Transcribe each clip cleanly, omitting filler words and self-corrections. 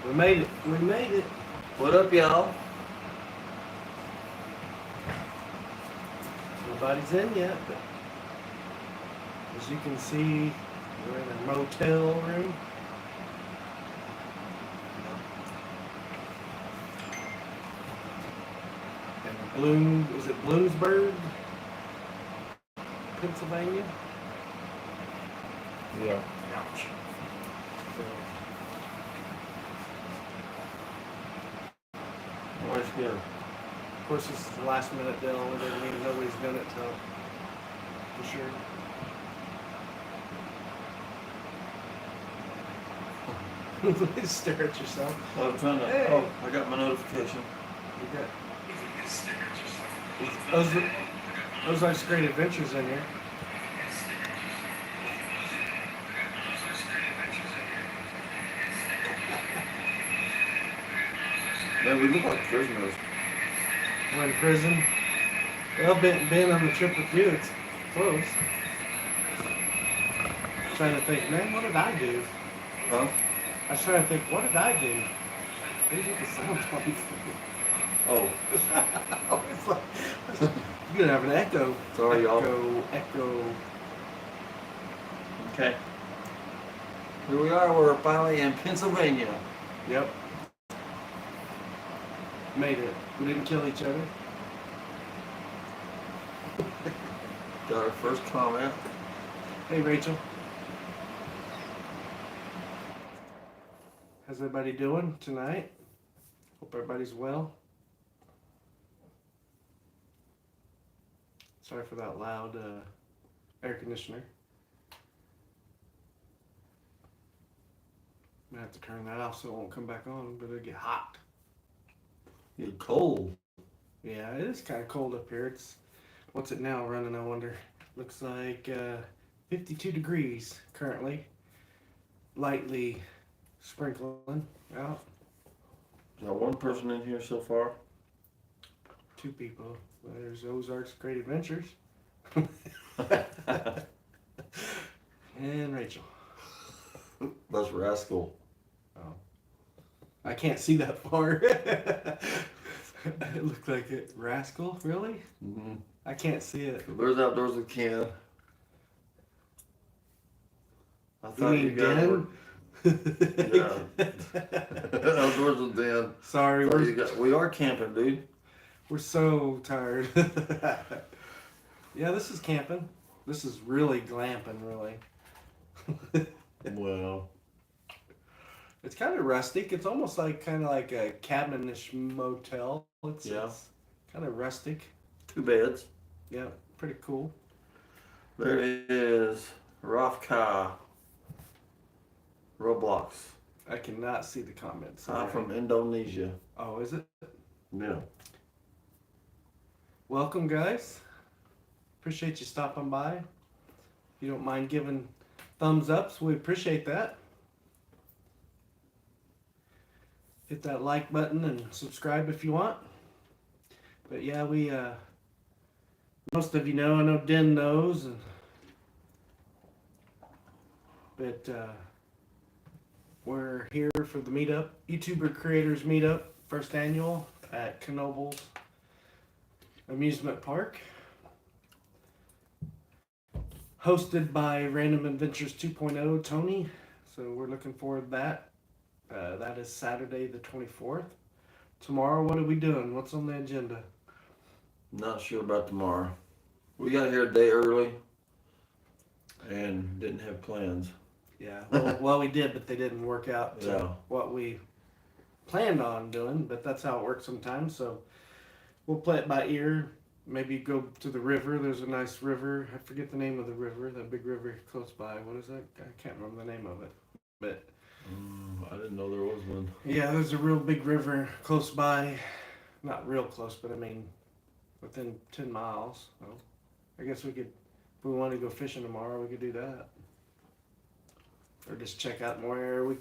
We made it. We made it. What up, y'all? Nobody's in yet, but as you can see, we're in a motel room. In is it Bloomsburg, Pennsylvania? Yeah. Ouch. So, Where's good? of course, this is the last minute deal. It doesn't mean nobody's done it till for sure. Please stare at yourself. I'm trying to. Hey. Oh, I got my notification. You got those are great adventures in here. Man, we look like prisoners. We're in prison. Well, being on the trip with you, it's close. Trying to think, man, what did I do? Huh? I was trying to think, what did I do? These are the sound ones. Oh. It's like, you're gonna have an echo. Sorry, y'all. Echo. Okay. Here we are. We're finally in Pennsylvania. Yep. Made it. We didn't kill each other. Got our first comment. Hey, Rachel. How's everybody doing tonight? Hope everybody's well. Sorry for that loud air conditioner. I'm gonna have to turn that off so it won't come back on, but it'll get hot. You're cold. Yeah, it is kind of cold up here. It's what's it now running? I wonder. Looks like 52 degrees currently. Lightly sprinkling out. Is there one person in here so far? 2 people. There's Ozark's Great Adventures. And Rachel. That's Rascal. Oh. I can't see that far. It looked like it. Rascal? Really? Mm-hmm. I can't see it. There's Outdoors with Ken. I You thought you mean guys were. Den? Yeah. Outdoors with Dan. Sorry, We are camping, dude. we're so tired. Yeah, this is camping. This is really glamping, really. Well. It's kind of rustic. It's almost like kind of like a cabinish motel. Yeah. It's kind of rustic. 2 beds. Yeah, pretty cool. There is Rafka. Roblox. I cannot see the comments. I'm from Indonesia. Oh, is it? Yeah. Welcome, guys. Appreciate you stopping by. If you don't mind giving thumbs ups, we appreciate that. Hit that like button and subscribe if you want. But yeah, we most of you know, I know Den knows, but we're here for the meetup, YouTuber Creators Meetup, first annual at Knoebels Amusement Park. Hosted by Random Adventures 2.0 Tony. So we're looking forward to that. That is Saturday the 24th. Tomorrow, what are we doing? What's on the agenda? Not sure about tomorrow. We got here a day early and didn't have plans. Yeah, well, we did, but they didn't work out to Yeah. what we planned on doing, but that's how it works sometimes. So we'll play it by ear. Maybe go to the river. There's a nice river. I forget the name of the river, that big river close by. What is that? I can't remember the name of it. But I didn't know there was one. yeah, there's a real big river close by. Not real close, but I mean within 10 miles. So I guess we could, if we want to go fishing tomorrow, we could do that. Or just check out more. We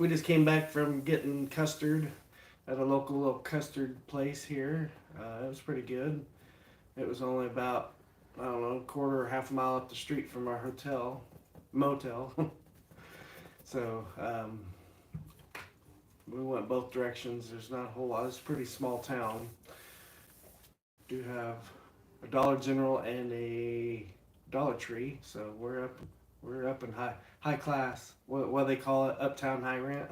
just came back from getting custard at a local little custard place here. It was pretty good. It was only about, I don't know, quarter or half a mile up the street from our motel. So we went both directions. There's not a whole lot. It's a pretty small town. Do have a Dollar General and a Dollar Tree, so we're up in high class. What they call it, uptown high rent.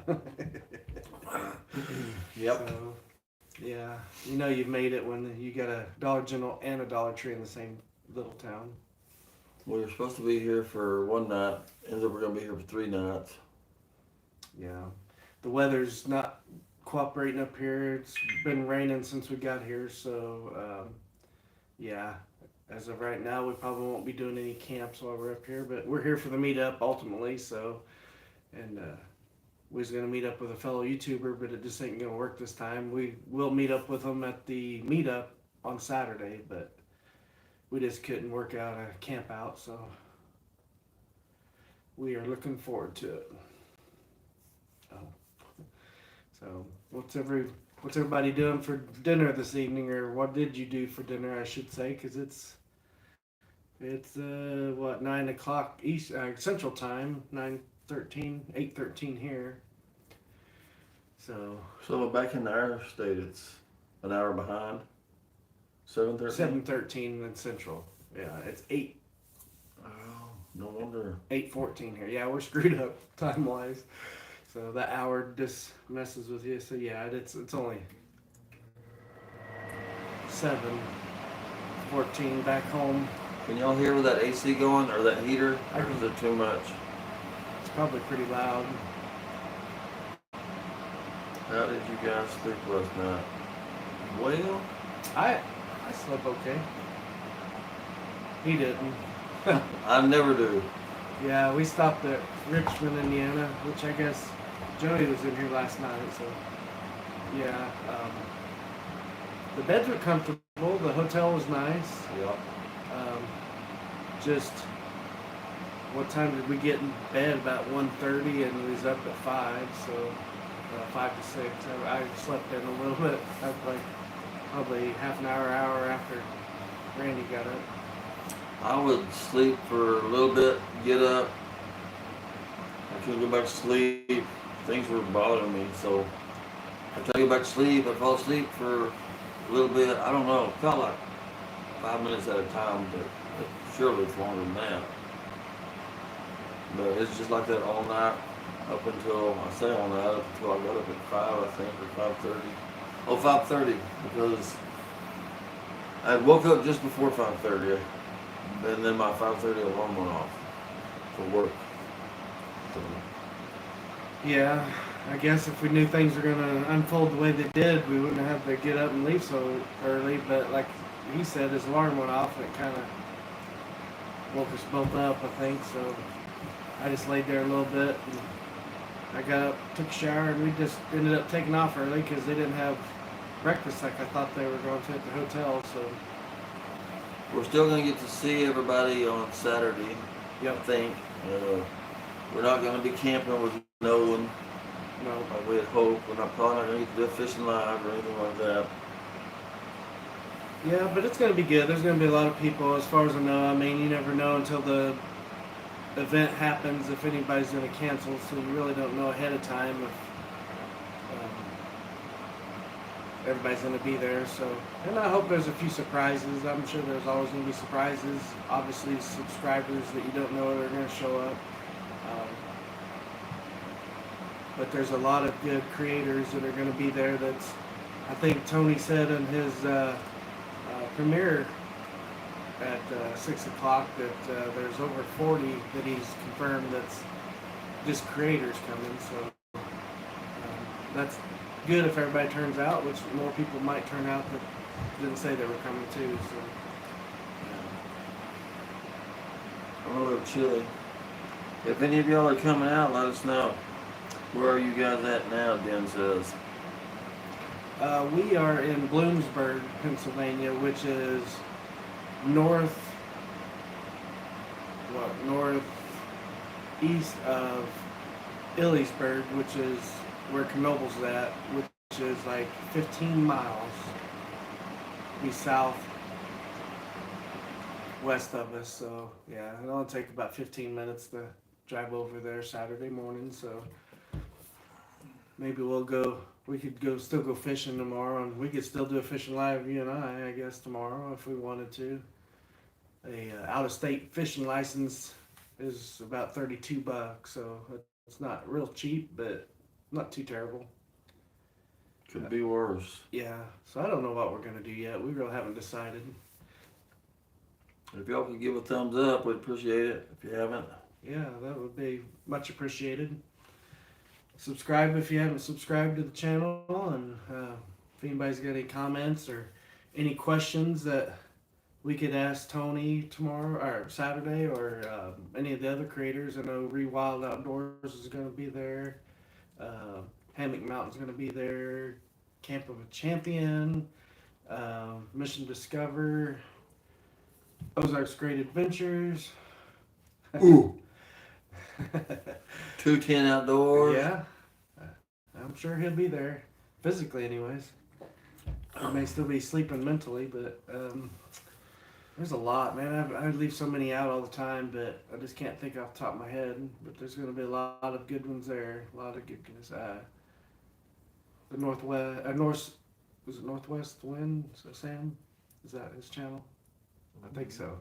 Yep. So, yeah, you know you've made it when you got a Dollar General and a Dollar Tree in the same little town. We were supposed to be here for one night. Ends up we're gonna be here for 3 nights. Yeah, the weather's not cooperating up here. It's been raining since we got here, so yeah. As of right now, we probably won't be doing any camps while we're up here, but we're here for the meetup ultimately. So, and we was gonna meet up with a fellow YouTuber, but it just ain't gonna work this time. We will meet up with him at the meetup on Saturday, but we just couldn't work out a camp out, so we are looking forward to it. So what's everybody doing for dinner this evening, or what did you do for dinner? I should say, because it's what 9 o'clock East Central Time, 9:13, 8:13 here. So Back in our state, it's an hour behind. 7:13. 7:13 in Central. Yeah, it's Oh, no wonder. 8:14 here. Yeah, we're screwed up time wise. So that hour just messes with you. So yeah, it's only 7:14 back home. Can y'all hear with that AC going or that heater? Or is it too much? It's probably pretty loud. How did you guys sleep last night? Well, I slept okay. He didn't. I never do. Yeah, we stopped at Richmond, Indiana, which I guess Jody was in here last night. So yeah, the beds were comfortable. The hotel was nice. Yep. Just what time did we get in bed? About 1:30, and we was up at 5. So 5 to 6. I slept in a little bit. I was like probably half an hour after Randy got up. I would sleep for a little bit, get up. I couldn't go back to sleep. Things were bothering me, so I tried to go back to sleep. I fall asleep for a little bit. I don't know. It felt like 5 minutes at a time, but surely it's longer than that. But it's just like that all night up until, I say all night, up until I got up at 5, I think, or 5:30. Oh, 5:30, because I had woke up just before 5:30, and then my 5:30 alarm went off for work. So, Yeah, I guess if we knew things were gonna unfold the way they did, we wouldn't have to get up and leave so early. But like he said, his alarm went off, and it kind of woke us both up, I think. So I just laid there a little bit, and I got up, took a shower, and we just ended up taking off early because they didn't have breakfast like I thought they were going to at the hotel. So we're still going to get to see everybody on Saturday, yep. I think. We're not going to be camping with no one, No. like we had hoped. We're probably not going to get to do fishing live or anything like that. Yeah, but it's going to be good. There's going to be a lot of people, as far as I know. I mean, you never know until the event happens if anybody's going to cancel, so you really don't know ahead of time if everybody's going to be there. So, and I hope there's a few surprises. I'm sure there's always going to be surprises. Obviously, subscribers that you don't know are going to show up. But there's a lot of good creators that are going to be there. That's, I think Tony said in his premiere at 6 o'clock that there's over 40 that he's confirmed that's just creators coming. So that's good if everybody turns out, which more people might turn out that didn't say they were coming too. So I'm a little chilly. If any of y'all are coming out, let us know. Where are you guys at now, Den says? we are in Bloomsburg, Pennsylvania, which is northeast of Ellensburg, which is where Knobel's at, which is like 15 miles south west of us. So yeah, it'll only take about 15 minutes to drive over there Saturday morning. So maybe we'll go. We could still go fishing tomorrow, and we could still do a fishing live, you and I guess tomorrow if we wanted to. A out of state fishing license is about $32, so it's not real cheap, but not too terrible. Could be worse. Yeah, so I don't know what we're gonna do yet. We really haven't decided. If y'all could give a thumbs up, we'd appreciate it. If you haven't, Yeah, that would be much appreciated. Subscribe if you haven't subscribed to the channel, and if anybody's got any comments or any questions that we could ask Tony tomorrow or Saturday, or any of the other creators. I know Rewild Outdoors is going to be there. Hammock Mountain's going to be there. Camp of a Champion, Mission Discover, Ozarks Great Adventures. ooh, 210 Outdoors. Yeah, I'm sure he'll be there, physically anyways. He may still be sleeping mentally, but there's a lot, man. I leave so many out all the time, but I just can't think off the top of my head. But there's going to be a lot of good ones there. A lot of good ones. The Northwest, was it Northwest Wind? So Sam, is that his channel? I think so.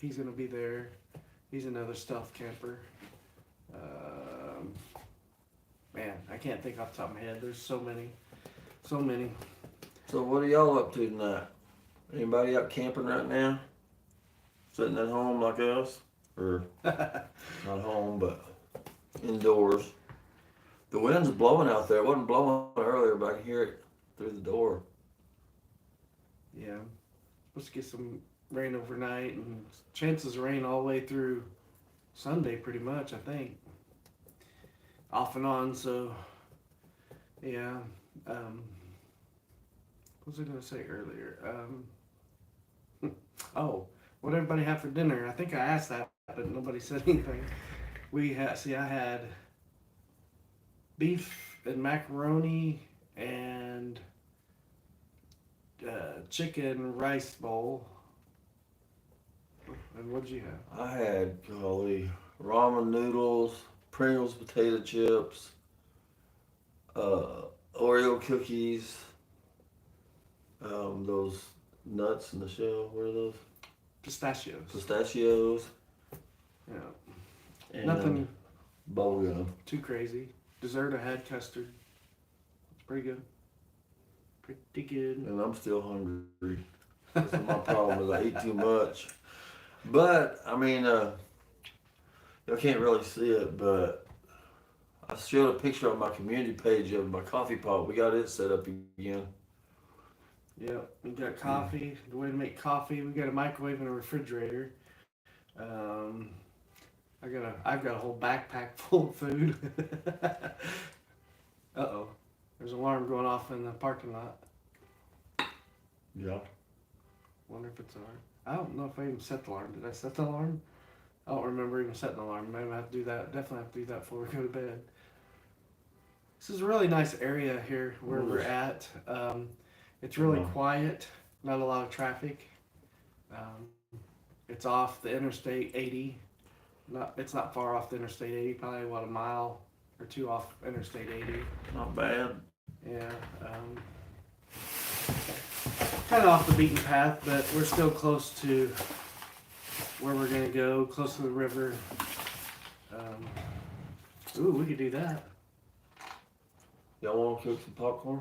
He's going to be there. He's another stealth camper. Man, I can't think off the top of my head. There's so many. So what are y'all up to tonight? Anybody out camping right now? Sitting at home like us? Or not home, but indoors. The wind's blowing out there. It wasn't blowing earlier, but I can hear it through the door. Yeah, supposed to get some rain overnight, and chances of rain all the way through Sunday, pretty much. I think off and on. So yeah. What was I gonna say earlier? Oh, what did everybody have for dinner? I think I asked that, but nobody said anything. I had beef and macaroni and chicken rice bowl. And what did you have? I had ramen noodles, Pringles potato chips, Oreo cookies, those nuts in the shell. What are those? Pistachios. Pistachios. Yeah. And Nothing bubblegum. too crazy. Dessert, I had custard. It's pretty good. Pretty good. And I'm still hungry. That's my problem is I eat too much. But I mean, y'all can't really see it, but I showed a picture on my community page of my coffee pot. We got it set up again. Yeah, we got coffee. The way to make coffee, we got a microwave and a refrigerator. I've got a whole backpack full of food. Uh-oh. There's an alarm going off in the parking lot. Yeah. Wonder if it's alarm. I don't know if I even set the alarm. Did I set the alarm? I don't remember even setting the alarm. Maybe I have to do that. Definitely have to do that before we go to bed. This is a really nice area here where we're at. It's really quiet. Not a lot of traffic. It's off the Interstate 80. It's not far off the Interstate 80. Probably a mile or two off Interstate 80. Not bad. Yeah. Kind of off the beaten path, but we're still close to where we're gonna go, close to the river. Ooh, we could do that. Y'all want to cook some popcorn?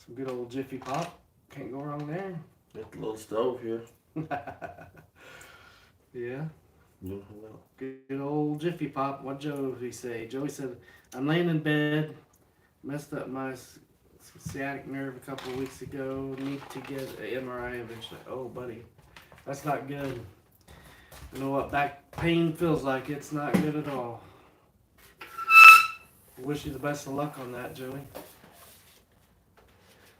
Some good old Jiffy Pop. Can't go wrong there. Got the little stove here. Yeah. No. Good old Jiffy Pop. What Joey say? Joey said, I'm laying in bed, messed up my sciatic nerve a couple of weeks ago, need to get an MRI eventually. Oh, buddy, that's not good. You know what back pain feels like? It's not good at all. Wish you the best of luck on that, Joey.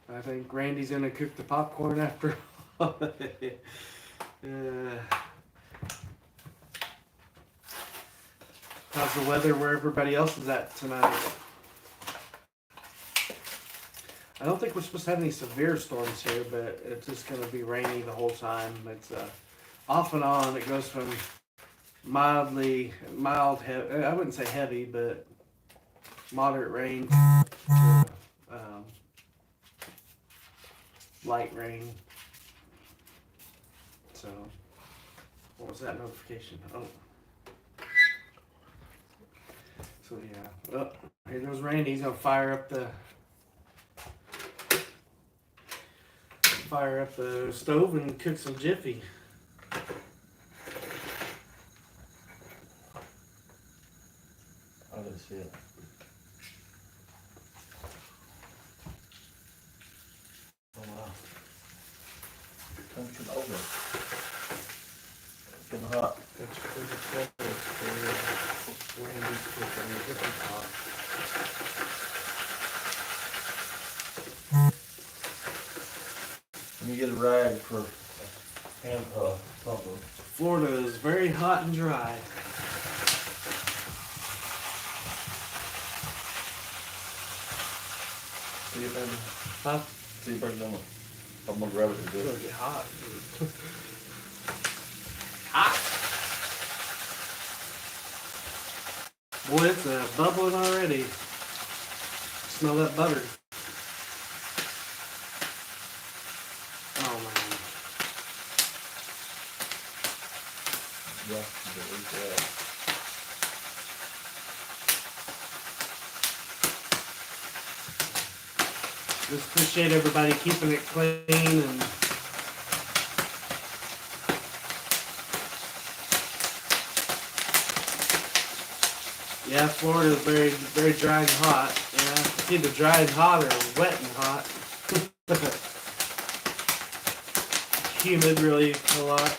I think Randy's gonna cook the popcorn after. How's the weather where everybody else is at tonight? I don't think we're supposed to have any severe storms here, but it's just going to be rainy the whole time. It's off and on. It goes from mild, I wouldn't say heavy, but moderate rain to light rain. So, what was that notification? Oh. So yeah. Oh, here goes Randy. He's gonna fire up the stove and cook some Jiffy. I didn't see it. Oh wow. Turn it over. It's getting hot. That's pretty clever for Randy's cooking a different pot. Let me get a rag for hand pumper. Florida is very hot and dry. See if I can, Huh? see if I can, I'm gonna grab it and It's do gonna it. get hot. Hot. Boy, it's bubbling already. Smell that butter. Oh man. Yeah, yeah. Just appreciate everybody keeping it clean and yeah, Florida is very, very dry and hot. Yeah, it's either dry and hot or wet and hot. Humid, really a lot.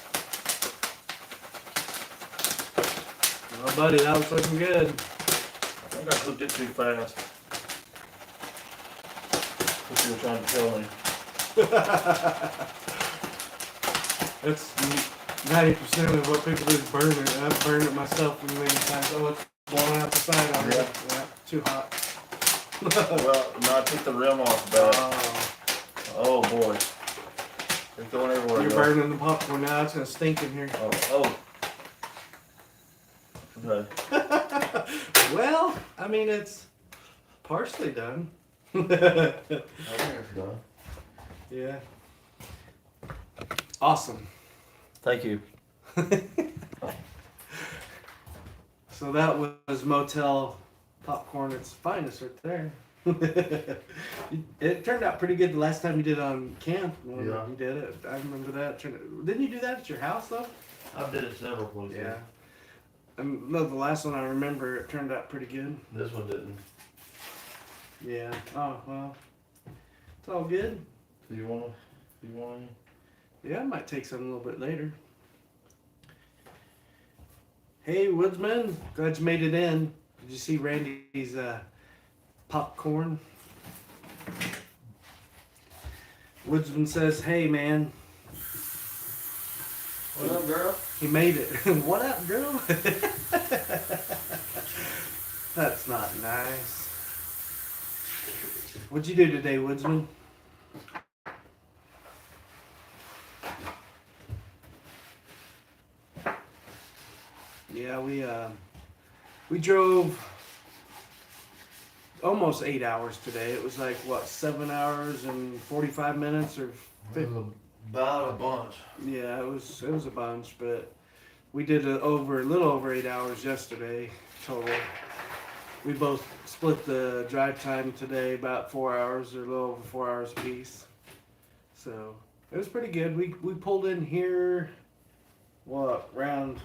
Oh, buddy, that was looking good. I think I cooked it too fast. What you were trying to tell me. That's 90% of what people do is burn it. I've burned it myself many times. Oh, it's blowing out the side already. Yeah. Yeah, too hot. Well, no, I took the rim off bad. Oh, Oh boy. It's going everywhere. you're though. burning the popcorn now. It's gonna stink in here. Oh. Okay. Well, I mean, it's partially done. I think it's done. Yeah. Awesome. Thank you. So that was Motel Popcorn. It's finest right there. It turned out pretty good the last time you did it on camp. When Yeah. you did it. I remember that. Didn't you do that at your house though? I did it several places. Yeah. No, the last one I remember, it turned out pretty good. This one didn't. Yeah. Oh well. It's all good. Do you want any? Yeah, I might take some a little bit later. Hey, Woodsman, glad you made it in. Did you see Randy's popcorn? Woodsman says, hey, man. What up, girl? He made it. What up, girl? That's not nice. What'd you do today, Woodsman? Yeah, we drove almost 8 hours today. It was like what, 7 hours and 45 minutes or About a bunch. yeah, it was a bunch, but we did a little over 8 hours yesterday total. We both split the drive time today about 4 hours or a little over 4 hours apiece. So it was pretty good. We pulled in here around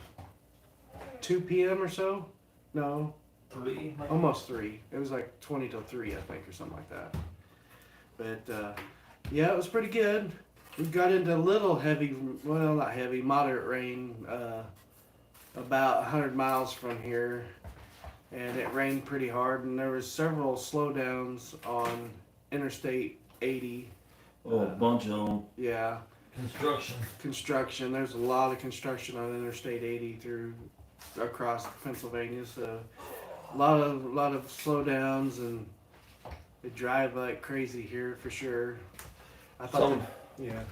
2 p.m. or so? No, 3, maybe? almost 3. It was like 20 till 3, I think, or something like that. But yeah, it was pretty good. We got into a little heavy, well, not heavy, moderate rain about 100 miles from here. And it rained pretty hard, and there was several slowdowns on Interstate 80. Oh, a bunch of them. Yeah, construction. There's a lot of construction on Interstate 80 across Pennsylvania. So a lot of slowdowns, and they drive like crazy here for sure. I thought, yeah.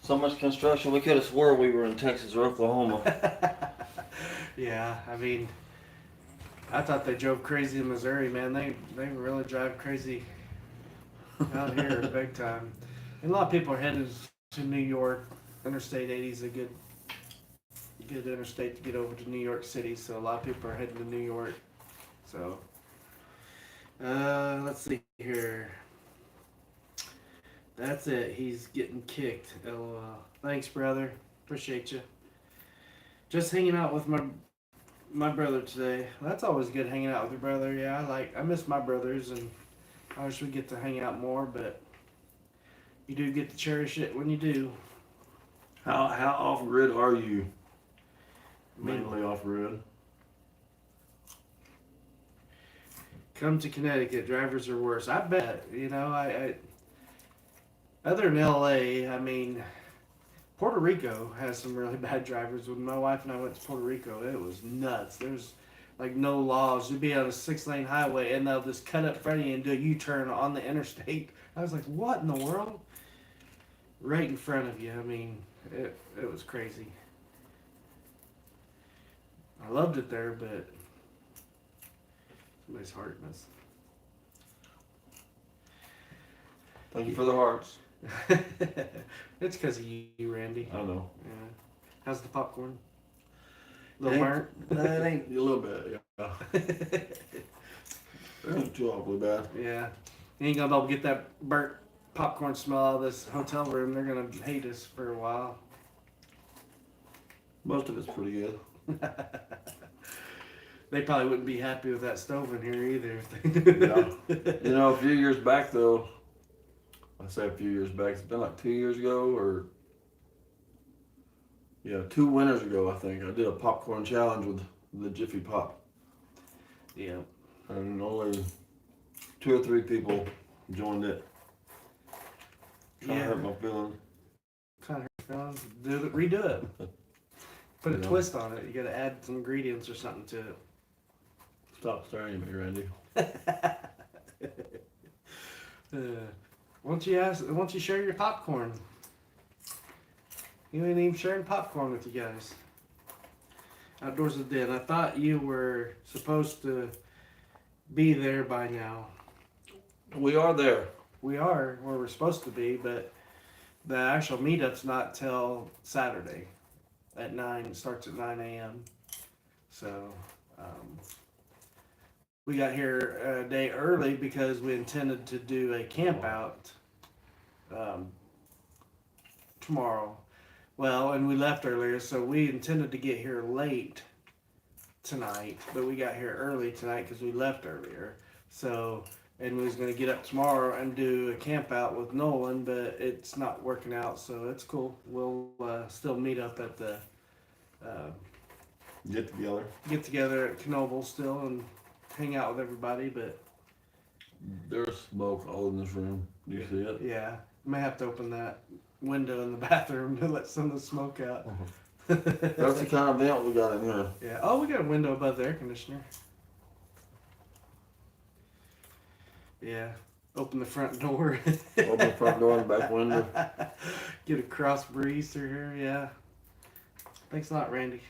So much construction. We could have swore we were in Texas or Oklahoma. Yeah, I mean, I thought they drove crazy in Missouri, man. They really drive crazy out here big time. And a lot of people are headed to New York. Interstate 80 is a good interstate to get over to New York City. So a lot of people are heading to New York. So let's see here. That's it. He's getting kicked. LOL. Thanks, brother. Appreciate you. Just hanging out with my brother today. That's always good hanging out with your brother. Yeah, I miss my brothers and I wish we get to hang out more, but you do get to cherish it when you do. How off grid are you? Mainly Mainly off grid. come to Connecticut, drivers are worse. I bet. I other than LA, I mean, Puerto Rico has some really bad drivers. When my wife and I went to Puerto Rico, it was nuts. There's like no laws. You'd be on a 6-lane highway and they'll just cut up front of you and do a U-turn on the interstate. I was like, what in the world? Right in front of you. I mean, it was crazy. I loved it there, but somebody's hearting us. Thank you for the hearts. It's because of you, Randy. I know. Yeah. How's the popcorn? A little burnt? No, it ain't a little bit. Yeah. It ain't too awfully bad. Yeah. You ain't gonna be able to get that burnt popcorn smell out of this hotel room. They're gonna hate us for a while. Most of it's pretty good. They probably wouldn't be happy with that stove in here either. If they You know, a few years back though, I say a few years back, it's been like 2 years ago or, yeah, 2 winters ago, I think. I did a popcorn challenge with the Jiffy Pop. Yeah. And only 2 or 3 people joined it. Kind of hurt my feelings. Kind of hurt feelings. Redo it. Put a Yeah. twist on it. You gotta add some ingredients or something to it. Stop staring at me, Randy. Why don't you share your popcorn? You ain't even sharing popcorn with you guys. Outdoors with Den. I thought you were supposed to be there by now. We are there. We are where we're supposed to be, but the actual meetup's not till Saturday at 9. It starts at 9 a.m. So we got here a day early because we intended to do a camp out tomorrow. Well, and we left earlier, so we intended to get here late tonight, but we got here early tonight because we left earlier. So, and we was going to get up tomorrow and do a camp out with Nolan, but it's not working out, so it's cool. We'll still meet up at the Get together at Knoble still and hang out with everybody, but There's smoke all in this room. Do you see it? yeah, may have to open that window in the bathroom to let some of the smoke out. That's the kind of vent we got in here. Yeah. Oh, we got a window above the air conditioner. Yeah. Open the front door. Open the front door and back window. Get a cross breeze through here. Yeah. Thanks a lot, Randy.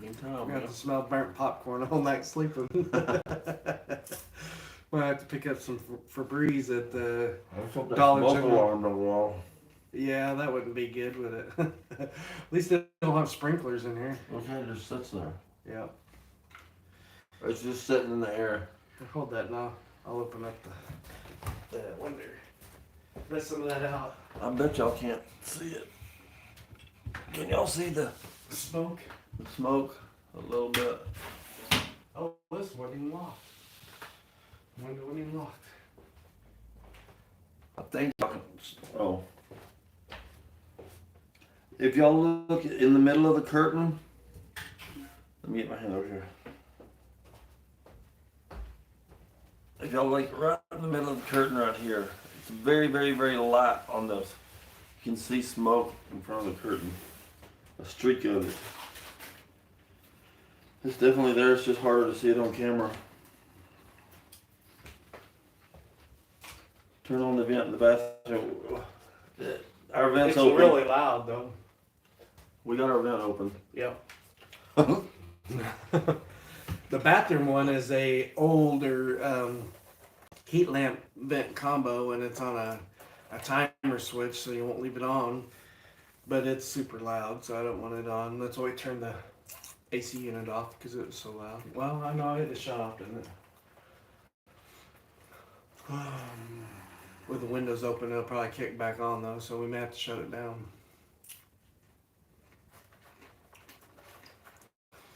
Anytime, We're gonna man. have to smell burnt popcorn all night sleeping. We'll have to pick up some Febreze at the. Let's hope that Dollar smoke General. alarm don't go off. Yeah, that wouldn't be good with it. At least they don't have sprinklers in here. Okay, it just sits there. Yeah. It's just sitting in the air. Hold that now. I'll open up the window. Let some of that out. I bet y'all can't see it. Can y'all see the Smoke. smoke a little bit? Oh, this wasn't even locked. Window wasn't even locked. I think y'all can. Oh. If y'all look in the middle of the curtain, let me get my hand over here. If y'all look right in the middle of the curtain right here, it's very, very, very light on this. You can see smoke in front of the curtain. A streak of it. It's definitely there, it's just harder to see it on camera. Turn on the vent in the bathroom. Our vent's open. really loud though. We got our vent open. Yep. The bathroom one is a older heat lamp vent combo, and it's on a timer switch, so you won't leave it on. But it's super loud, so I don't want it on. That's why we turned the AC unit off, because it was so loud. Well, I know it shut off, didn't it? With the windows open, it'll probably kick back on though, so we may have to shut it down.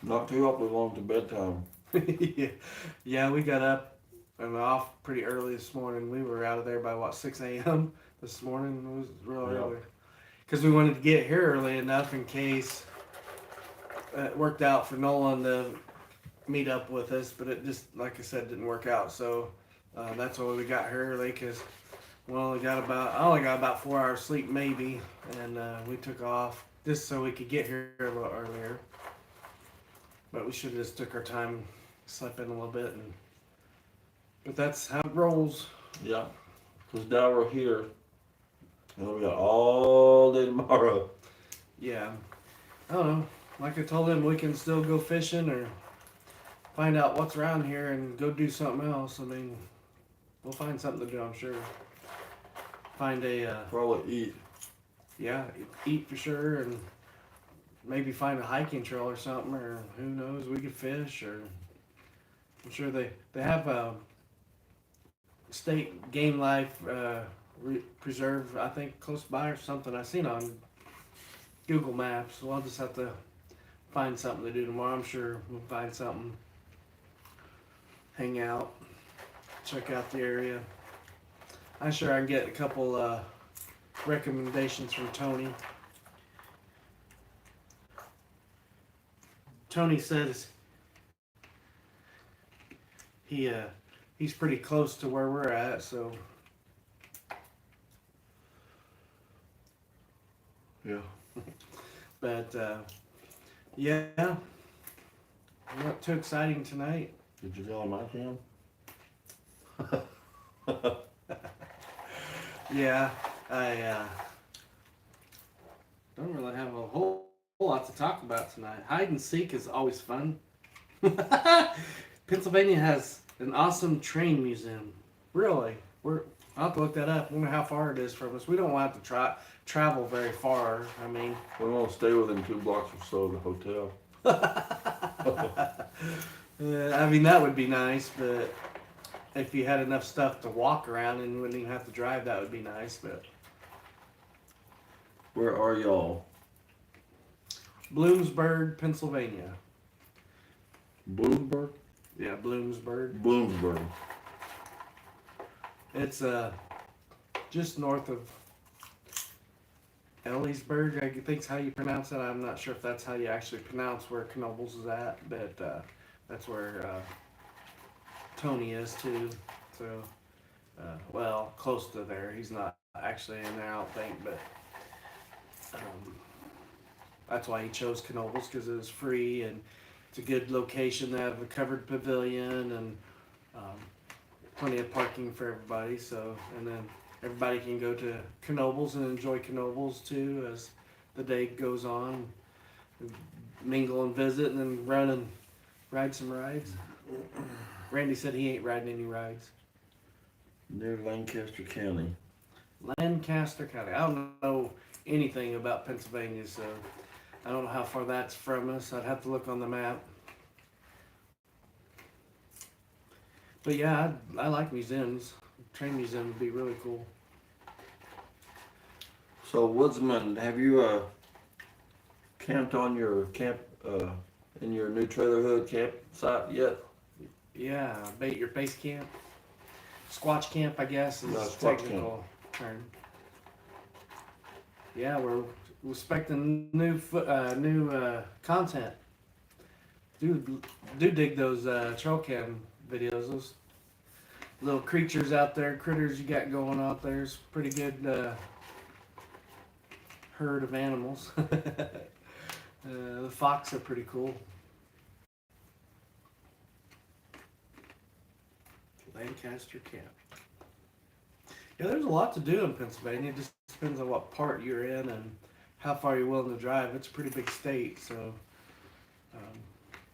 Not too awfully long to bedtime. Yeah, we got up and off pretty early this morning. We were out of there by what, 6 a.m. this morning. It was real Yeah. early because we wanted to get here early enough in case it worked out for Nolan to meet up with us, but it just, like I said, didn't work out. So that's why we got here early, because I only got about 4 hours sleep maybe, and we took off just so we could get here a little earlier. But we should have just took our time, slept in a little bit, but that's how it rolls. Yeah. Because now we're here. And we got all day tomorrow. Yeah, I don't know. Like I told him, we can still go fishing or find out what's around here and go do something else. I mean, we'll find something to do, I'm sure. Find a Probably eat. yeah, eat for sure, and maybe find a hiking trail or something, or who knows, we could fish, or I'm sure they have a state game life preserve, I think, close by or something. I seen on Google Maps. So I'll just have to find something to do tomorrow. I'm sure we'll find something, hang out, check out the area. I'm sure I can get a couple recommendations from Tony. Tony says he's pretty close to where we're at, so Yeah. but yeah, not too exciting tonight. Did you tell my cam? Yeah, I don't really have a whole lot to talk about tonight. Hide and seek is always fun. Pennsylvania has an awesome train museum. Really, I'll have to look that up. I wonder how far it is from us. We don't want to travel very far. I mean, We won't stay within 2 blocks or so of the hotel. I mean that would be nice, but if you had enough stuff to walk around and wouldn't even have to drive, that would be nice. But Where are y'all? Bloomsburg, Pennsylvania. Bloomsburg? Yeah, Bloomsburg. Bloomsburg. It's just north of Ellisburg, I think's how you pronounce it. I'm not sure if that's how you actually pronounce where Knoebels is at, but that's where Tony is too. So, well, close to there. He's not actually in there, I don't think, but that's why he chose Knoebels, because it was free and it's a good location. They have a covered pavilion and plenty of parking for everybody. So, and then everybody can go to Knoebels and enjoy Knoebels too as the day goes on. Mingle and visit, and then run and ride some rides. Randy said he ain't riding any rides. Near Lancaster County. Lancaster County. I don't know anything about Pennsylvania, so I don't know how far that's from us. I'd have to look on the map. But yeah, I like museums. Train museum would be really cool. So Woodsman, have you camped on your camp in your new trailer hood campsite yet? Yeah, your base camp. Squatch camp, I guess, is No, Squatch technical term. Yeah, we're expecting new content. Do dig those trail cam videos. Those little creatures out there, critters you got going out there. It's pretty good herd of animals. The fox are pretty cool. Lancaster Camp. Yeah, there's a lot to do in Pennsylvania. It just depends on what part you're in and how far you're willing to drive. It's a pretty big state, so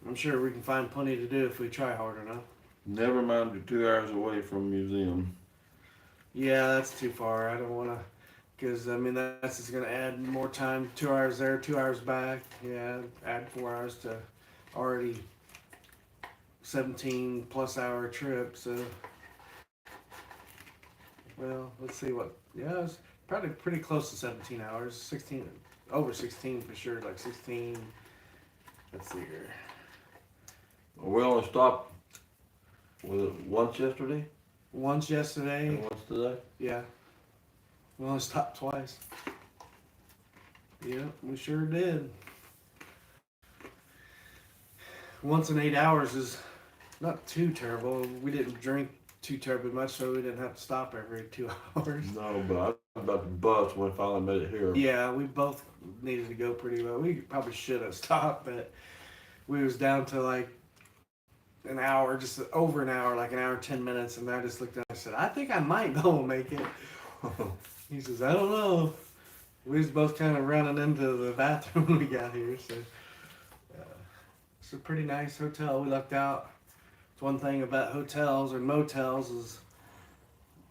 I'm sure we can find plenty to do if we try hard enough. Never mind, you're 2 hours away from the museum. Yeah, that's too far. I don't want to, because I mean that's just gonna add more time. 2 hours there, 2 hours back. Yeah, add 4 hours to already 17 plus hour trip. So, well, let's see what. Yeah, it's probably pretty close to 17 hours. 16, over 16 for sure. Like 16. Let's see here. We only stopped, was it once yesterday Once yesterday. and once today? Yeah. We only stopped twice. Yeah, we sure did. Once in 8 hours is not too terrible. We didn't drink too terribly much, so we didn't have to stop every 2 hours. No, but I was about to bust when I finally made it here. Yeah, we both needed to go pretty well. We probably should have stopped, but we was down to like an hour, just over an hour, like an hour 10 minutes, and I just looked at him and said, I think I might go and make it. He says, I don't know. We was both kind of running into the bathroom when we got here, so it's a pretty nice hotel. We lucked out. It's one thing about hotels or motels is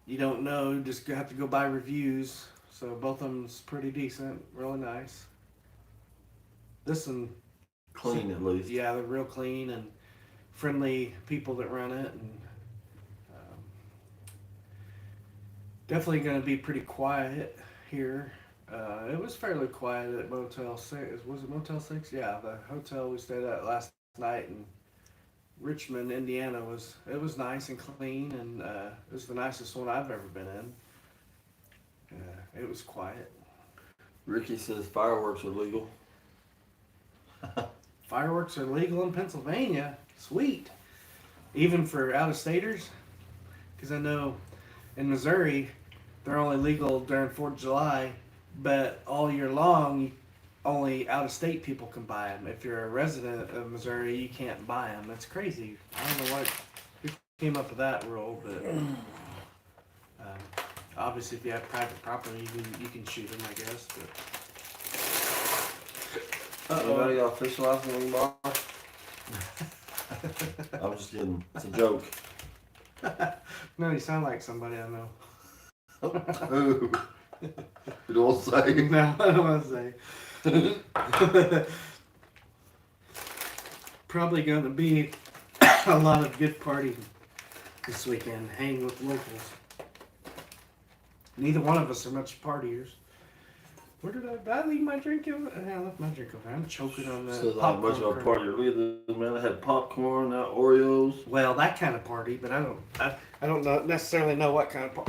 you don't know, you just have to go by reviews. So both of them's pretty decent, really nice. This one, Clean at least. yeah, they're real clean and friendly people that run it, and definitely going to be pretty quiet here. It was fairly quiet at Motel 6. Was it Motel 6? Yeah, the hotel we stayed at last night in Richmond, Indiana it was nice and clean, and it was the nicest one I've ever been in. It was quiet. Ricky says fireworks are legal. Fireworks are legal in Pennsylvania. Sweet. Even for out-of-staters? Because I know in Missouri, they're only legal during 4th of July, but all year long, only out-of-state people can buy them. If you're a resident of Missouri, you can't buy them. That's crazy. I don't know who came up with that rule, but obviously if you have private property, you can shoot them, I guess. But Anybody got fish license anymore? I'm just kidding. It's a joke. No, you sound like somebody I know. Who? You don't say. No, I don't want to say. Probably going to be a lot of good partying this weekend, hanging with locals. Neither one of us are much partiers. Where did I leave my drink over? I left my drink over. I'm choking on the Says how much of a party really is, man. I had popcorn, now Oreos. Well, that kind of party, but I don't necessarily know what kind of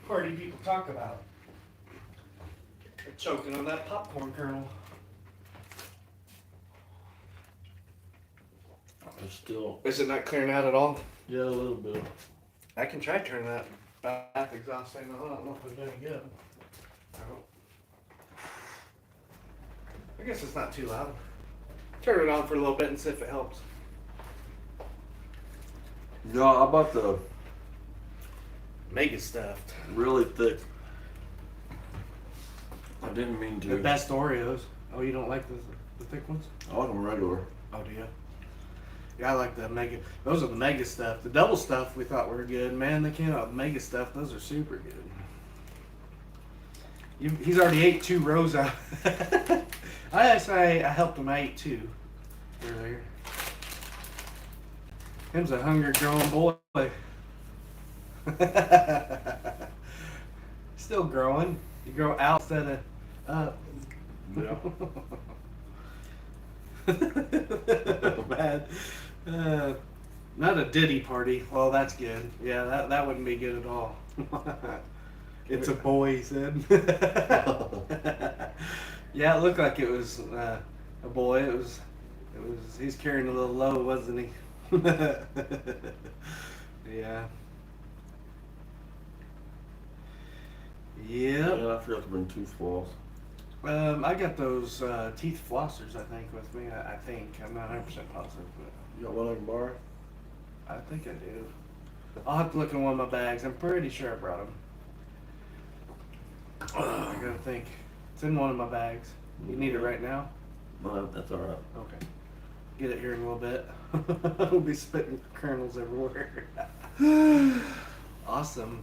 party people talk about. They're choking on that popcorn kernel. It's still, Is it not clearing out at all? yeah, a little bit. I can try turning that bath exhaust thing on. I don't know if it's any good. I guess it's not too loud. Turn it on for a little bit and see if it helps. No, I bought the Mega stuffed. really thick. I didn't mean The to. best Oreos. Oh, you don't like the thick ones? I like them regular. Oh, do you? Yeah, I like the mega. Those are the mega stuff. The double stuff we thought were good. Man, they came out with mega stuff. Those are super good. He's already ate 2 rows out. I helped him. I ate 2 earlier. Him's a hunger growing boy. Still growing. You grow out instead of up. Yeah. Bad. Not a Diddy party. Well, that's good. Yeah, that wouldn't be good at all. It's a boy, he said. Yeah, it looked like it was a boy. It was. He's carrying a little load, wasn't he? Yeah. Yep. Yeah, I forgot to bring toothfloss. I got those teeth flossers, I think, with me. I think. I'm not 100% positive, but You got one I can borrow? I think I do. I'll have to look in one of my bags. I'm pretty sure I brought them. I gotta think. It's in one of my bags. You need it right now? No, that's alright. Okay. get it here in a little bit. We'll be spitting kernels everywhere. Awesome.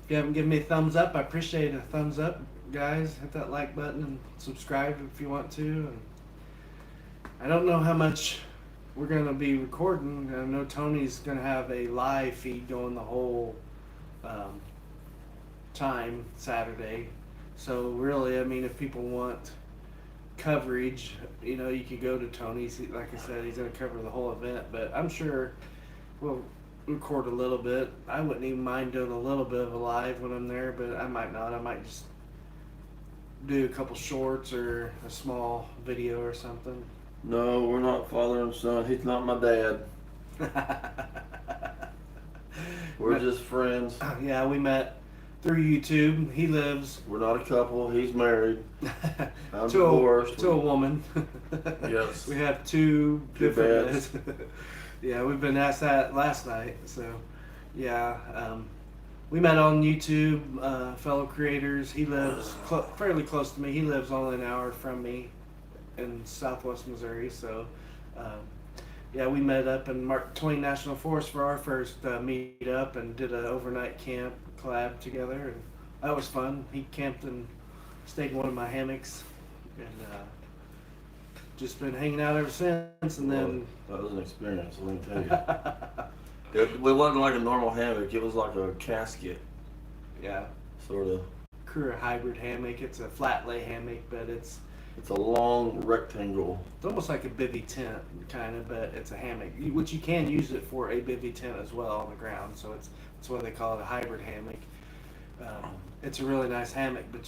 If you haven't given me a thumbs up, I appreciate a thumbs up, guys. Hit that like button and subscribe if you want to. And I don't know how much we're going to be recording. I know Tony's going to have a live feed going the whole time Saturday. So really, I mean, if people want coverage, you know, you could go to Tony's. Like I said, he's going to cover the whole event, but I'm sure we'll record a little bit. I wouldn't even mind doing a little bit of a live when I'm there, but I might not. I might just do a couple shorts or a small video or something. No, we're not father and son. He's not my dad. We're just friends. Yeah, we met through YouTube. He lives We're not a couple. He's married. I'm to divorced. a woman. Yes. We have two Two different beds. Yeah, we've been asked that last night. So, yeah, we met on YouTube, fellow creators. He lives fairly close to me. He lives only an hour from me in Southwest Missouri. So, yeah, we met up in Mark Twain National Forest for our first meet up and did an overnight camp collab together, and that was fun. He camped and stayed in one of my hammocks, and just been hanging out ever since. And then That was an experience, let me tell you. It wasn't like a normal hammock. It was like a casket, yeah, sort of. crew a hybrid hammock. It's a flat lay hammock, but it's It's a long rectangle. almost like a bivy tent, kind of, but it's a hammock, which you can use it for a bivy tent as well on the ground. So that's why they call it a hybrid hammock. It's a really nice hammock, but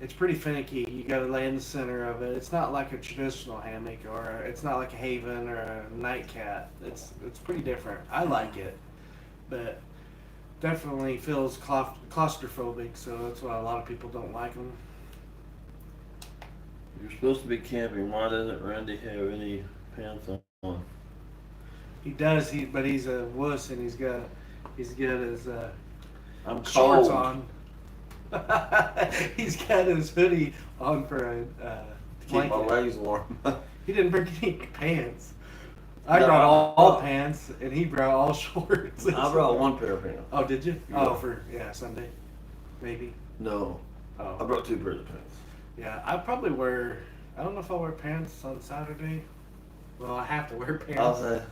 it's pretty finicky. You gotta lay in the center of it. It's not like a traditional hammock, or it's not like a Haven or a Nightcat. It's pretty different. I like it, but definitely feels claustrophobic. So that's why a lot of people don't like them. You're supposed to be camping. Why doesn't Randy have any pants on? He does, but he's a wuss, and he's got his I'm shorts cold. on. He's got his hoodie on for a Keep my blanket. legs warm. He didn't bring any pants. I No, brought I- all pants, and he brought all shorts. I brought one pair of pants. Oh, did you? Yeah. Oh, for Sunday, maybe. No, I Oh, brought two pairs of pants. yeah. I probably wear. I don't know if I'll wear pants on Saturday. Well, I have to wear pants. I'll say.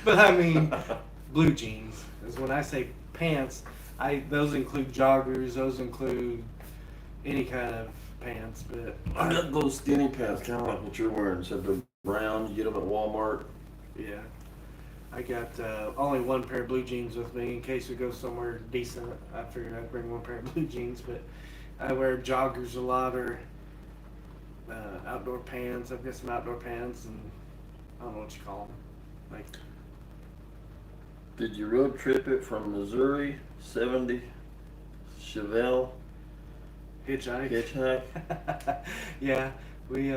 But I mean, blue jeans is when I say pants. Those include joggers. Those include any kind of pants. But I got those skinny pants, kind of like what you're wearing, except they're brown. You get them at Walmart. yeah, I got only one pair of blue jeans with me in case we go somewhere decent. I figured I'd bring one pair of blue jeans, but I wear joggers a lot, or outdoor pants. I've got some outdoor pants, and I don't know what you call them. Like, Did you road trip it from Missouri, 70, Chevelle, hitchhike. hitchhike? Yeah, we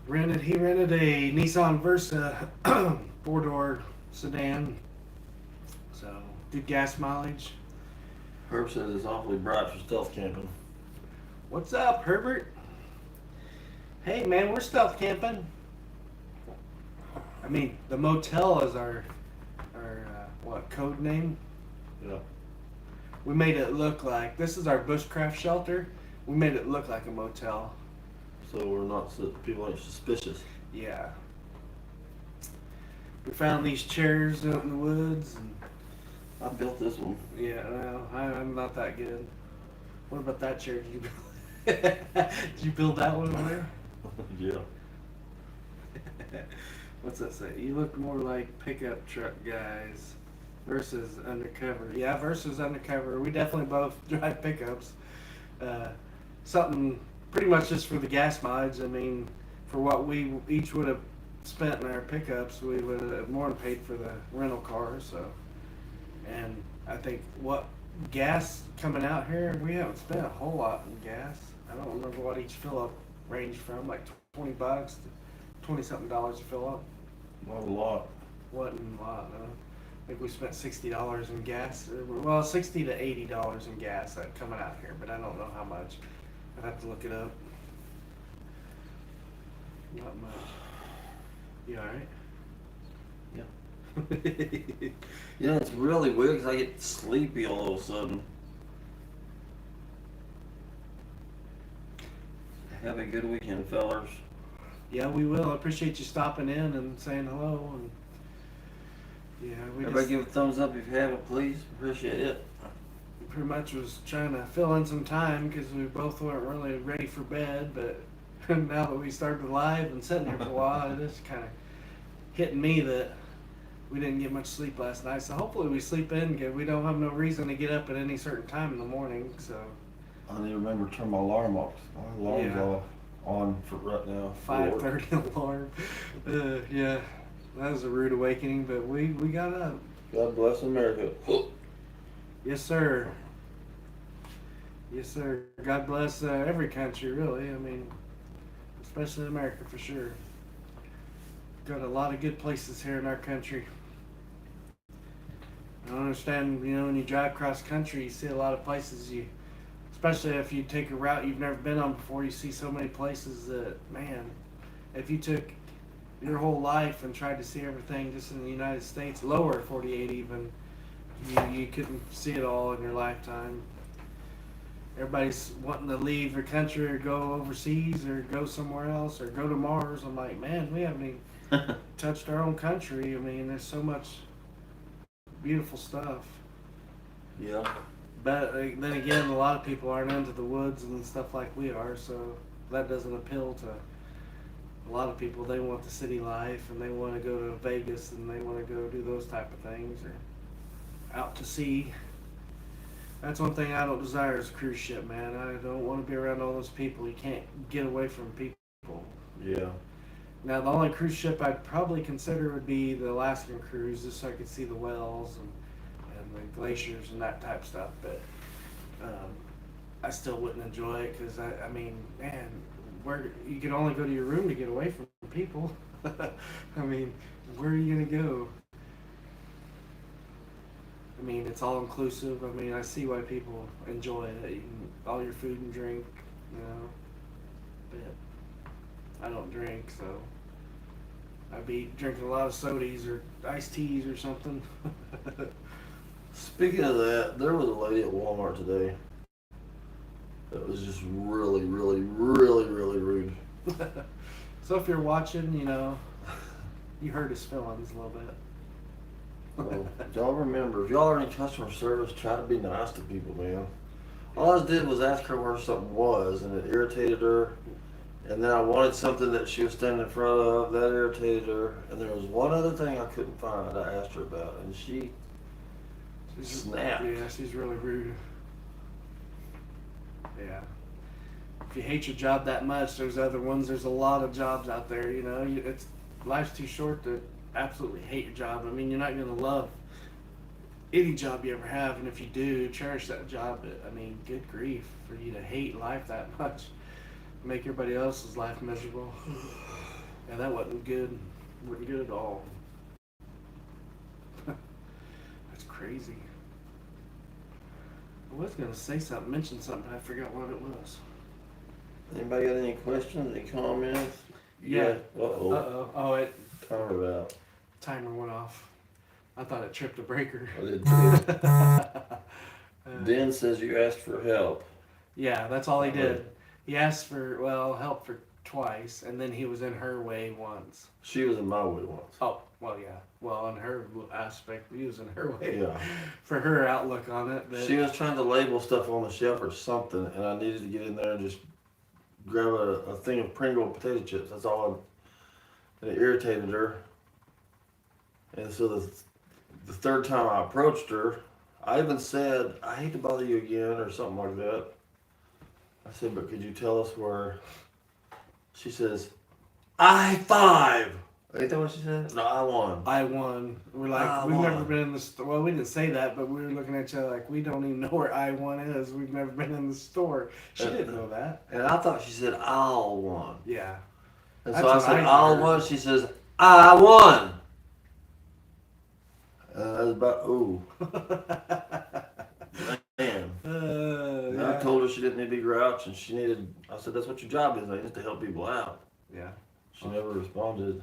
rented. He rented a Nissan Versa 4-door sedan. So good gas mileage. Herb says it's awfully bright for stealth camping. What's up, Herbert? Hey man, we're stealth camping. I mean, the motel is our what code name? Yeah. We made it look like this is our bushcraft shelter. We made it look like a motel. So we're not, people ain't suspicious. Yeah. We found these chairs out in the woods, and I built this one. yeah, well, I'm not that good. What about that chair? Did you build? Did you build that one over there? Yeah. What's that say? You look more like pickup truck guys versus undercover. Yeah, versus undercover. We definitely both drive pickups. Something pretty much just for the gas mileage. I mean, for what we each would have spent in our pickups, we would have more than paid for the rental car. So, and I think what gas coming out here, we haven't spent a whole lot in gas. I don't remember what each fill up ranged from, like $20 to $20-something to fill up. Not a lot. Wasn't a lot, no. I think we spent $60 in gas. Well, $60 to $80 in gas coming out here, but I don't know how much. I'd have to look it up. Not much. You alright? Yeah. You know, it's really weird because I get sleepy all of a sudden. Have a good weekend, fellers. Yeah, we will. I appreciate you stopping in and saying hello. And yeah, we Everybody just give a thumbs up if you haven't, please. Appreciate it. pretty much was trying to fill in some time because we both weren't really ready for bed. But now that we started live and sitting here for a while, it is kind of hitting me that we didn't get much sleep last night. So hopefully we sleep in good. We don't have no reason to get up at any certain time in the morning. So I need to remember to turn my alarm off. My alarm's Yeah. off on for right now. 5:30 alarm. Yeah, that was a rude awakening, but we got up. God bless America. Yes, sir. Yes, sir. God bless every country, really. I mean, especially America for sure. Got a lot of good places here in our country. I don't understand, when you drive across country, you see a lot of places especially if you take a route you've never been on before, you see so many places that, man, if you took your whole life and tried to see everything just in the United States, lower 48 even, you couldn't see it all in your lifetime. Everybody's wanting to leave their country or go overseas or go somewhere else or go to Mars. I'm like, man, we haven't even touched our own country. I mean, there's so much beautiful stuff. Yeah. But then again, a lot of people aren't into the woods and stuff like we are, so that doesn't appeal to a lot of people. They want the city life and they want to go to Vegas and they want to go do those type of things or out to sea. That's one thing I don't desire is a cruise ship, man. I don't want to be around all those people. You can't get away from people. Yeah. Now, the only cruise ship I'd probably consider would be the Alaskan cruise, just so I could see the whales and the glaciers and that type of stuff. But I still wouldn't enjoy it because I mean, man, where you can only go to your room to get away from people. I mean, where are you gonna go? I mean, it's all inclusive. I mean, I see why people enjoy it. You can, all your food and drink, But I don't drink, so I'd be drinking a lot of sodas or iced teas or something. Speaking of that, there was a lady at Walmart today that was just really, really, really, really rude. So if you're watching, you hurt his feelings a little bit. Well, y'all remember, if y'all are in customer service, try to be nice to people, man. All I did was ask her where something was, and it irritated her. And then I wanted something that she was standing in front of, that irritated her. And there was one other thing I couldn't find I asked her about, and she snapped. Yeah, she's really rude. Yeah. If you hate your job that much, there's other ones. There's a lot of jobs out there, It's life's too short to absolutely hate your job. I mean, you're not going to love any job you ever have, and if you do, cherish that job. But, I mean, good grief, for you to hate life that much, make everybody else's life miserable. Yeah, that wasn't good. Wasn't good at all. That's crazy. I was going to say something, mention something, but I forgot what it was. Anybody got any questions, any comments? Yeah. Uh-oh. Uh-oh. Oh, it Timer out. timer went off. I thought it tripped a breaker. I did too. Den says you asked for help. Yeah, that's all he did. He asked for, help for twice, and then he was in her way once. She was in my way once. Oh, well, yeah. Well, on her aspect, he was in her way. Yeah. For her outlook on it. But She was trying to label stuff on the shelf or something, and I needed to get in there and just grab a thing of Pringle potato chips. That's all. And it irritated her. And so the third time I approached her, I even said, I hate to bother you again, or something like that. I said, but could you tell us where? She says, I-5. Ain't that what she said? No, I-1. I won. We're like, we've never been in the store. Well, we didn't say that, but we were looking at each other like, we don't even know where I-1 is. We've never been in the store. She didn't know that. And I thought she said I'll-1. Yeah. And That's so I what said I I'll-1. heard. She says, I-1. I was about, ooh. Man. Yeah. I told her she didn't need to be grouch, and I said, that's what your job is, I just to help people out. Yeah. She never responded.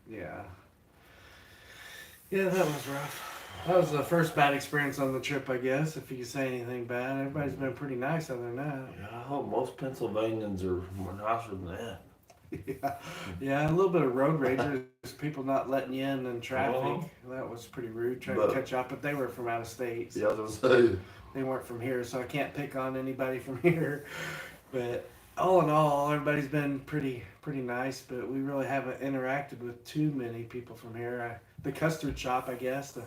Yeah. Yeah, that was rough. That was the first bad experience on the trip, I guess, if you could say anything bad. Everybody's been pretty nice other than that. Yeah, I hope most Pennsylvanians are more nicer than that. Yeah, yeah, a little bit of road rage. Just people not letting you in traffic. Uh-huh. That was pretty rude. Trying But to catch up, but they were from out of state. yeah, I So was gonna say. they weren't from here, so I can't pick on anybody from here. But all in all, everybody's been pretty nice. But we really haven't interacted with too many people from here. The custard shop, I guess. The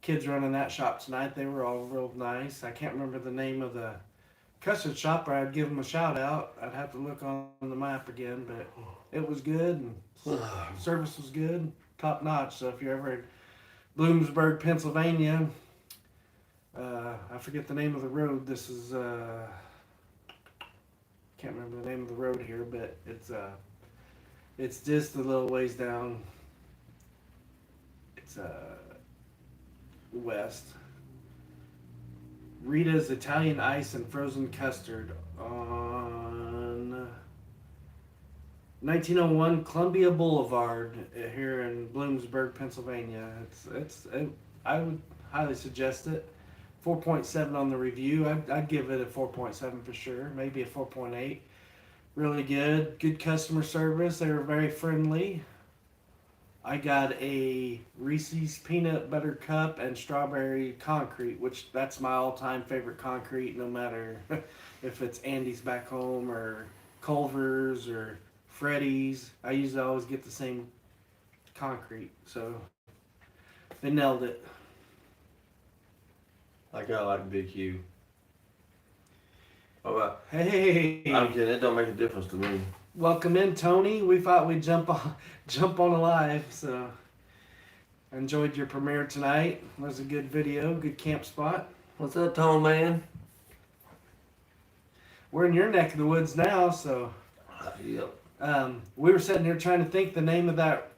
kids running that shop tonight, they were all real nice. I can't remember the name of the custard shop, or I'd give them a shout out. I'd have to look on the map again, but it was good and service was good, top notch. So if you're ever in Bloomsburg, Pennsylvania, I forget the name of the road. This is can't remember the name of the road here, but it's just a little ways down. It's west. Rita's Italian Ice and Frozen Custard on 1901 Columbia Boulevard here in Bloomsburg, Pennsylvania. I would highly suggest it. 4.7 on the review. I'd give it a 4.7 for sure. Maybe a 4.8. Really good. Good customer service. They were very friendly. I got a Reese's peanut butter cup and strawberry concrete, which that's my all-time favorite concrete, no matter if it's Andy's back home or Culver's or Freddy's. I usually always get the same concrete, so they nailed it. Like I like Big Hugh. All right. Hey, I'm kidding. It don't make a difference to me. welcome in, Tony. We thought we'd jump on a live, so I enjoyed your premiere tonight. It was a good video, good camp spot. What's that, Tone Man? We're in your neck of the woods now, so Yep. we were sitting here trying to think the name of that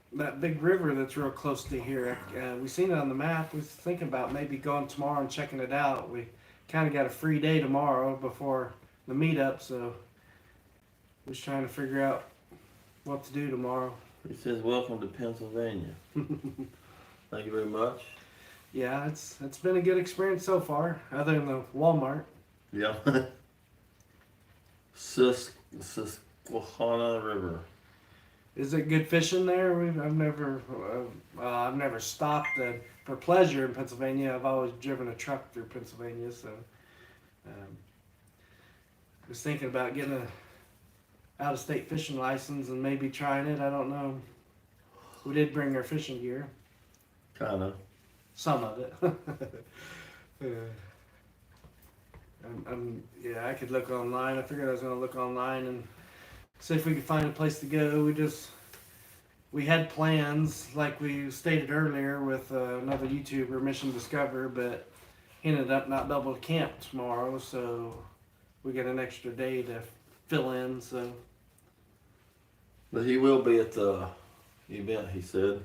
big river that's real close to here. We seen it on the map. We was thinking about maybe going tomorrow and checking it out. We kind of got a free day tomorrow before the meetup, so we was trying to figure out what to do tomorrow. He says, "Welcome to Pennsylvania." Thank you very much. Yeah, it's been a good experience so far, other than the Walmart. Yeah. Susquehanna River. Is it good fishing there? I've never stopped for pleasure in Pennsylvania. I've always driven a truck through Pennsylvania, so was thinking about getting a out-of-state fishing license and maybe trying it. I don't know. We did bring our fishing gear, Kinda. some of it. Yeah, I could look online. I figured I was gonna look online and see if we could find a place to go. We had plans, like we stated earlier, with another YouTuber, Mission Discover, but he ended up not being able to camp tomorrow, so we got an extra day to fill in. So But he will be at the event, he said.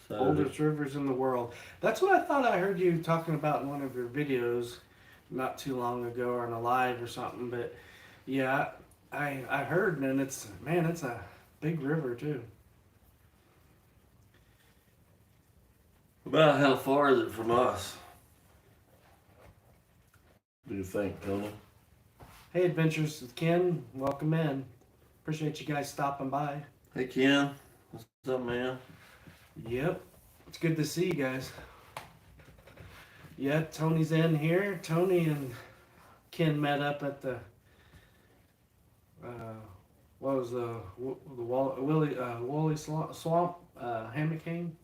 Saturday. oldest rivers in the world. That's what I thought I heard you talking about in one of your videos not too long ago, or in a live or something. But yeah, I heard, and it's a big river too. About how far is it from us? Do you think, Tony? Hey, Adventures with Ken, welcome in. Appreciate you guys stopping by. Hey, Ken. What's up, man? Yep, it's good to see you guys. Yeah, Tony's in here. Tony and Ken met up at the what was the Woolley Swamp hammock hang.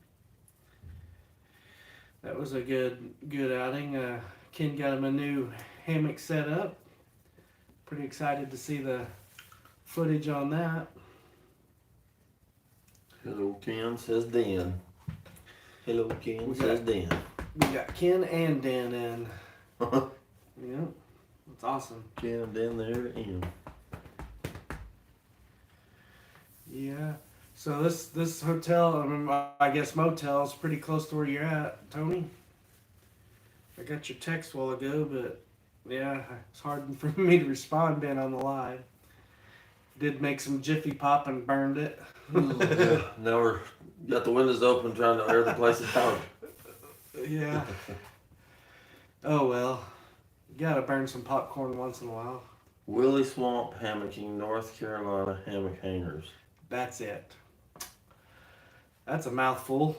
That was a good outing. Ken got him a new hammock set up. Pretty excited to see the footage on that. Hello, Ken, says Dan. Hello, Ken, We says got- Dan. We got Ken and Dan in. Yep, that's awesome. Ken and Dan there and Yeah. So this hotel, I guess motel, is pretty close to where you're at, Tony. I got your text a while ago, but yeah, it's hard for me to respond being on the live. Did make some Jiffy Pop and burned it. Yeah, now we're got the windows open trying to air the place out. Yeah. Oh well. You gotta burn some popcorn once in a while. Willie Swamp Hammocking, North Carolina hammock hangers. That's it. That's a mouthful.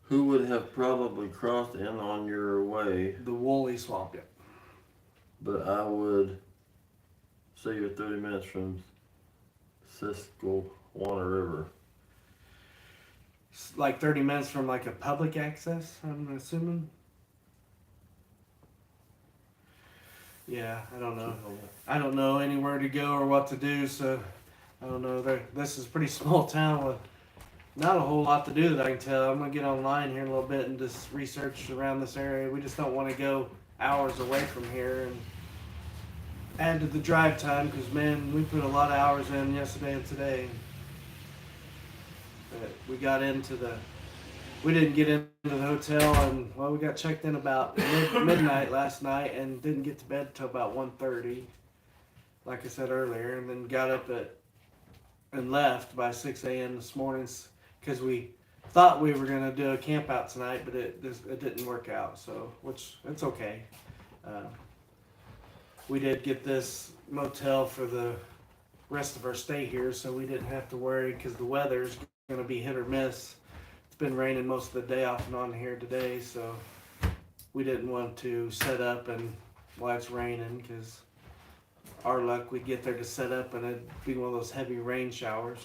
Who would have probably crossed in on your way, The woolly swamp. Yeah. but I would say you're 30 minutes from Susquehanna River. It's like 30 minutes from like a public access, I'm assuming. Yeah, I don't know. I don't know anywhere to go or what to do, so I don't know. This is a pretty small town with not a whole lot to do that I can tell. I'm gonna get online here in a little bit and just research around this area. We just don't want to go hours away from here and add to the drive time because man, we put a lot of hours in yesterday and today. But we got into we didn't get into the hotel and well, we got checked in about midnight last night and didn't get to bed till about 1:30, like I said earlier, and then got up and left by 6 a.m. this morning because we thought we were gonna do a camp out tonight, but it didn't work out. So which it's okay. We did get this motel for the rest of our stay here, so we didn't have to worry because the weather's gonna be hit or miss. It's been raining most of the day off and on here today, so we didn't want to set up and while it's raining because our luck we'd get there to set up and it'd be one of those heavy rain showers.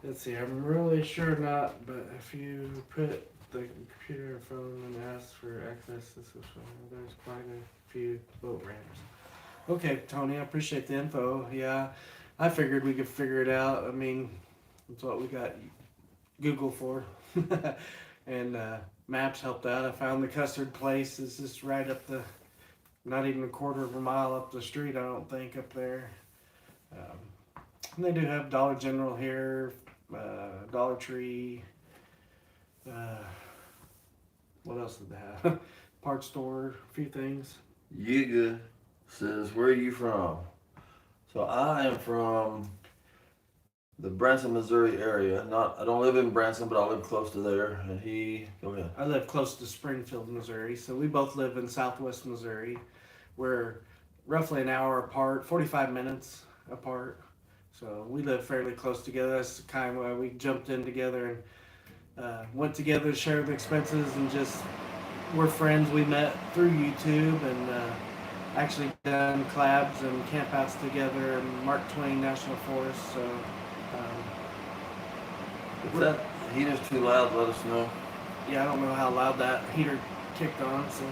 Let's see, I'm really sure not, but if you put the computer and phone and ask for access, there's quite a few boat ramps. Okay, Tony, I appreciate the info. Yeah, I figured we could figure it out. I mean, that's what we got Google for. And maps helped out. I found the custard place. It's just right up not even a quarter of a mile up the street, I don't think, up there. And they do have Dollar General here, Dollar Tree. What else did they have? Parts store, a few things. Yuga says, where are you from? So I am from the Branson, Missouri area. I don't live in Branson, but I live close to there. And go ahead. I live close to Springfield, Missouri, so we both live in Southwest Missouri. We're roughly an hour apart, 45 minutes apart. So we live fairly close together. That's kind of why we jumped in together and went together to share the expenses and just we're friends. We met through YouTube and actually done collabs and campouts together in Mark Twain National Forest. So If that heater's too loud, let us know. yeah, I don't know how loud that heater kicked on. So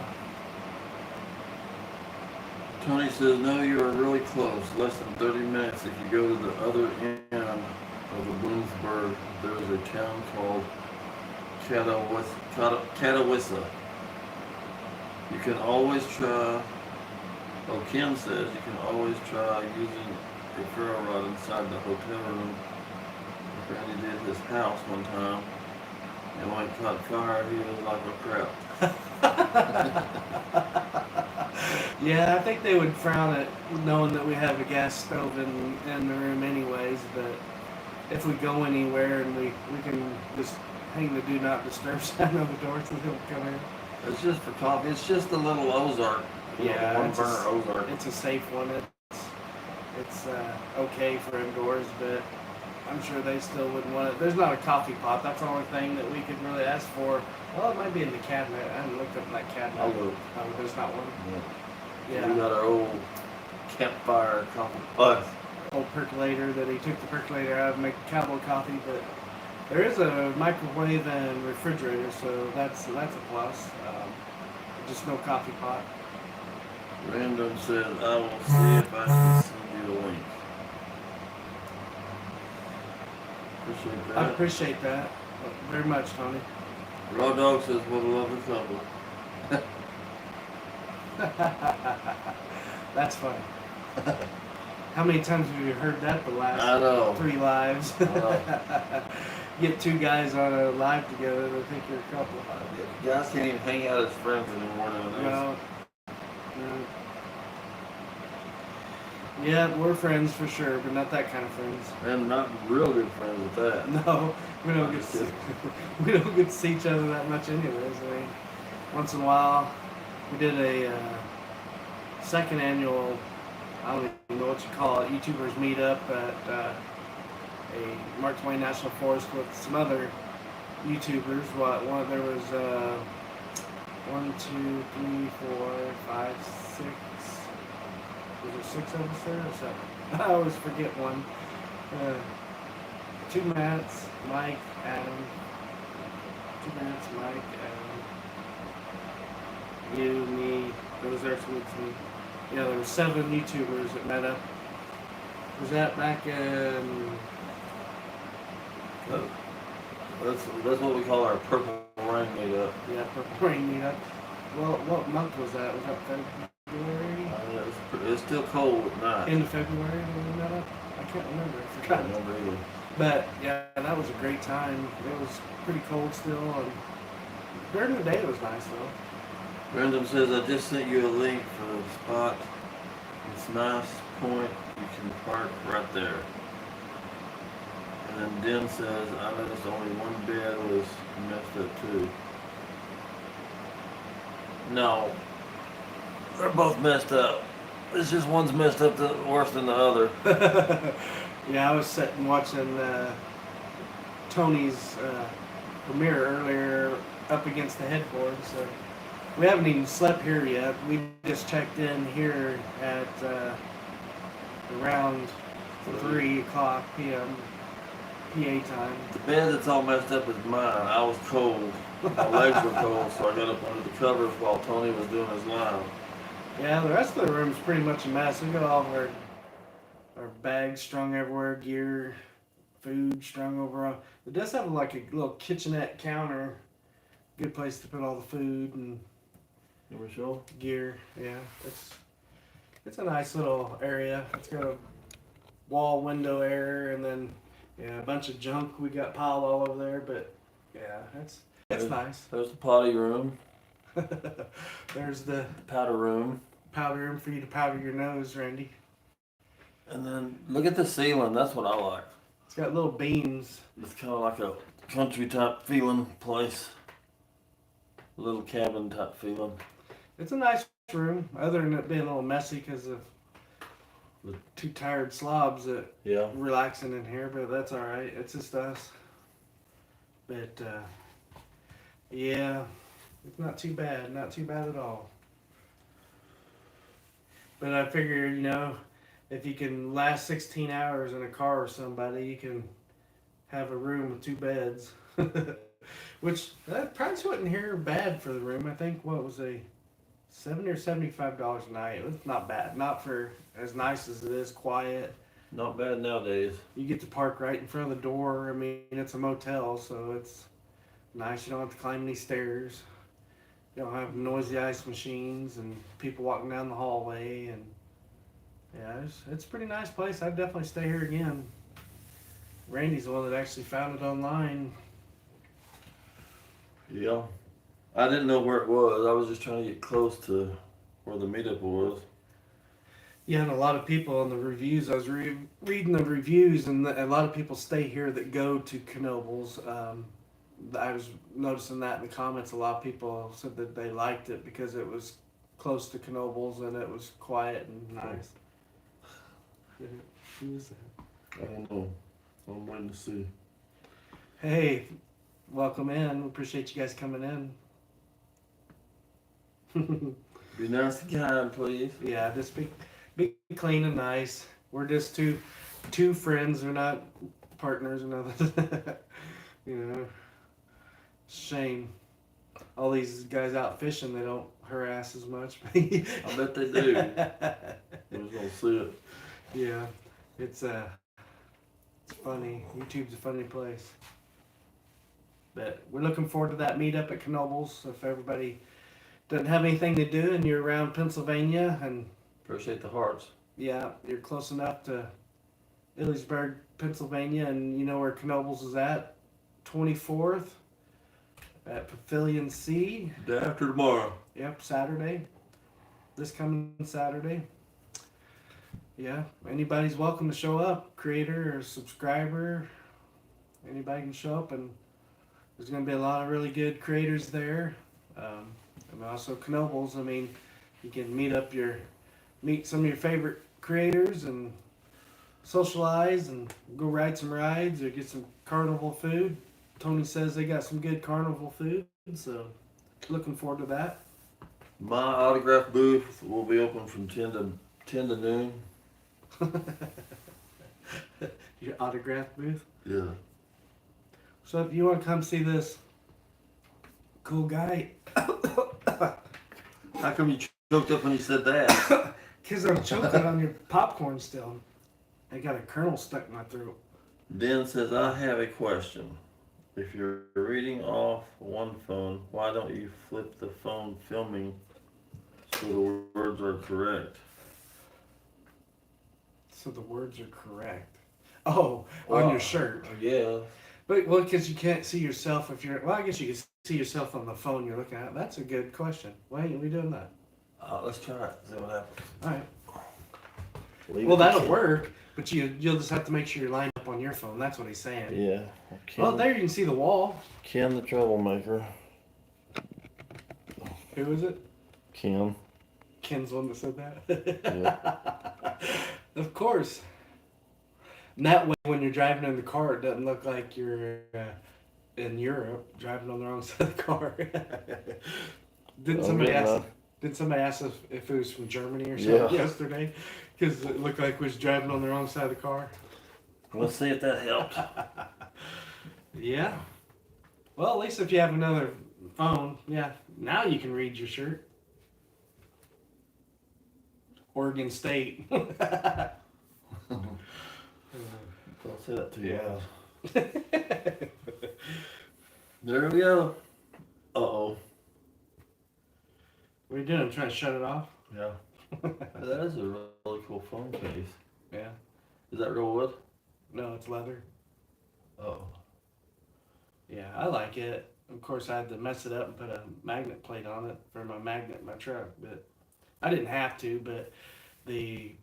Tony says, no, you are really close. Less than 30 minutes. If you go to the other end of the Bloomsburg, there's a town called Catawissa. You can always try, Kim says, you can always try using a ferro rod inside the hotel room. Randy did his house one time, and when it caught fire, he was like a crap. yeah, I think they would frown at knowing that we have a gas stove in the room anyways, but if we go anywhere and we can just hang the do not disturb sign on the door so they don't come in. It's just for coffee. It's just a little Ozark. Yeah, one burner Ozark. It's a safe one. It's okay for indoors, but I'm sure they still wouldn't want it. There's not a coffee pot. That's the only thing that we could really ask for. Well, it might be in the cabinet. I haven't looked up in that cabinet. I'll look. There's not one. Yeah. Yeah. We got our old campfire coffee pot. Old percolator that he took the percolator out of make cowboy coffee, but there is a microwave and refrigerator, so that's a plus. Just no coffee pot. Random says, I will see if I can send you the link. Appreciate that. I appreciate that very much, Tony. Raw Dog says, what a lovely couple. That's funny. How many times have you heard that the last I know. 3 lives? I know. Get 2 guys on a live together, they think you're a couple. Guys can't even hang out as friends anymore nowadays. No. No. Yeah, we're friends for sure, but not that kind of friends. And not real good friends with that. No, we don't get to see, we don't get to see each other that much, anyways. I mean, once in a while, we did a second annual, I don't even know what you call it, YouTubers meetup at a Mark Twain National Forest with some other YouTubers. There was 1, 2, 3, 4, 5, 6. Was there 6 of us there or 7? I always forget one. 2 Matts, Mike, Adam. 2 Matts, Mike, Adam. You, me. There was there with me. Yeah, there were 7 YouTubers that met up. Was that back in? That's what we call our Purple Rain meetup. Yeah, Purple Rain meetup. Well, what month was that? Was that February? It's still cold at night. End of February when we met up? I can't remember. I I forgot. don't remember either. But yeah, that was a great time. It was pretty cold still, and during the day it was nice though. Brendan says, I just sent you a link for the spot. It's a nice point. You can park right there. And then Den says, I noticed only one bed was messed up too. No. They're both messed up. It's just one's messed up worse than the other. Yeah, I was sitting watching Tony's premiere earlier up against the headboard, so we haven't even slept here yet. We just checked in here at around 3 o'clock p.m. PA time. The bed that's all messed up is mine. I was cold. My legs were cold, so I got up under the covers while Tony was doing his live. Yeah, the rest of the room's pretty much a mess. We got all of our bags strung everywhere, gear, food strung over. It does have like a little kitchenette counter. Good place to put all the food and You were sure? gear. Yeah, it's a nice little area. It's got a wall window area, and then a bunch of junk we got piled all over there. But yeah, it's nice. There's the potty room, There's the powder room. powder room for you to powder your nose, Randy. And then look at the ceiling. That's what I like. It's got little beams. It's kind of like a country type feeling place. A little cabin type feeling. It's a nice room, other than it being a little messy because of the 2 tired slobs that Yeah. relaxing in here, but that's all right. It's just us. But yeah, it's not too bad. Not too bad at all. But I figure, if you can last 16 hours in a car with somebody, you can have a room with 2 beds. Which that price wasn't here bad for the room. I think what was a $70 or $75 a night. It's not bad. Not for as nice as it is, quiet. Not bad nowadays. You get to park right in front of the door. I mean, it's a motel, so it's nice. You don't have to climb any stairs. You don't have noisy ice machines and people walking down the hallway. And yeah, it's a pretty nice place. I'd definitely stay here again. Randy's the one that actually found it online. Yeah. I didn't know where it was. I was just trying to get close to where the meetup was. Yeah, and a lot of people in the reviews, I was reading the reviews, and a lot of people stay here that go to Knoebels. I was noticing that in the comments. A lot of people said that they liked it because it was close to Knoebels and it was quiet and nice. Who is that? I don't know. I'm waiting to see. Hey, welcome in. We appreciate you guys coming in. Be nice and kind, please. Yeah, just be clean and nice. We're just two friends. We're not partners or nothing. Shame. All these guys out fishing, they don't harass as much. I bet they do. We're just gonna see it. Yeah, it's funny. YouTube's a funny place. But we're looking forward to that meetup at Knoebels. If everybody doesn't have anything to do and you're around Pennsylvania, and Appreciate the hearts. Yeah, you're close enough to Ellensburg, Pennsylvania, and you know where Knoebels is at? 24th at Pavilion C. Day after tomorrow. Yep, Saturday. This coming Saturday. Yeah, anybody's welcome to show up, creator or subscriber. Anybody can show up, and there's going to be a lot of really good creators there. And also Knoebels. I mean, you can meet some of your favorite creators and socialize and go ride some rides or get some carnival food. Tony says they got some good carnival food, so looking forward to that. My autograph booth will be open from 10 to noon. Your autograph booth. Yeah. So if you want to come see this cool guy, How come you choked up when you said that? because I'm choking on your popcorn still. I got a kernel stuck in my throat. Den says, I have a question. If you're reading off one phone, why don't you flip the phone filming so the words are correct? So the words are correct. Oh, on your shirt. Yeah. But well, because you can't see yourself if you're. Well, I guess you can see yourself on the phone you're looking at. That's a good question. Why ain't we doing that? Let's try it. See what happens. All right. Leave Well, it to that'll Ken. work. But you'll just have to make sure you're lined up on your phone. That's what he's saying. Yeah. Well, there you can see the wall. Ken the troublemaker. Who is it? Ken. Ken's the one that said that. Of course. And that way, when you're driving in the car, it doesn't look like you're in Europe driving on the wrong side of the car. Didn't somebody ask? Did somebody ask if it was from Germany or something yesterday? Because it looked like we was driving on the wrong side of the car. Let's see if that helped. Yeah. Well, at least if you have another phone, yeah. Now you can read your shirt. Oregon State. Don't say that too loud. There we go. Uh-oh. What are you doing? Trying to shut it off? Yeah. That is a really cool phone case. Yeah. Is that real wood? No, it's leather. Oh. Yeah, I like it. Of course, I had to mess it up and put a magnet plate on it for my magnet in my truck, but I didn't have to. But the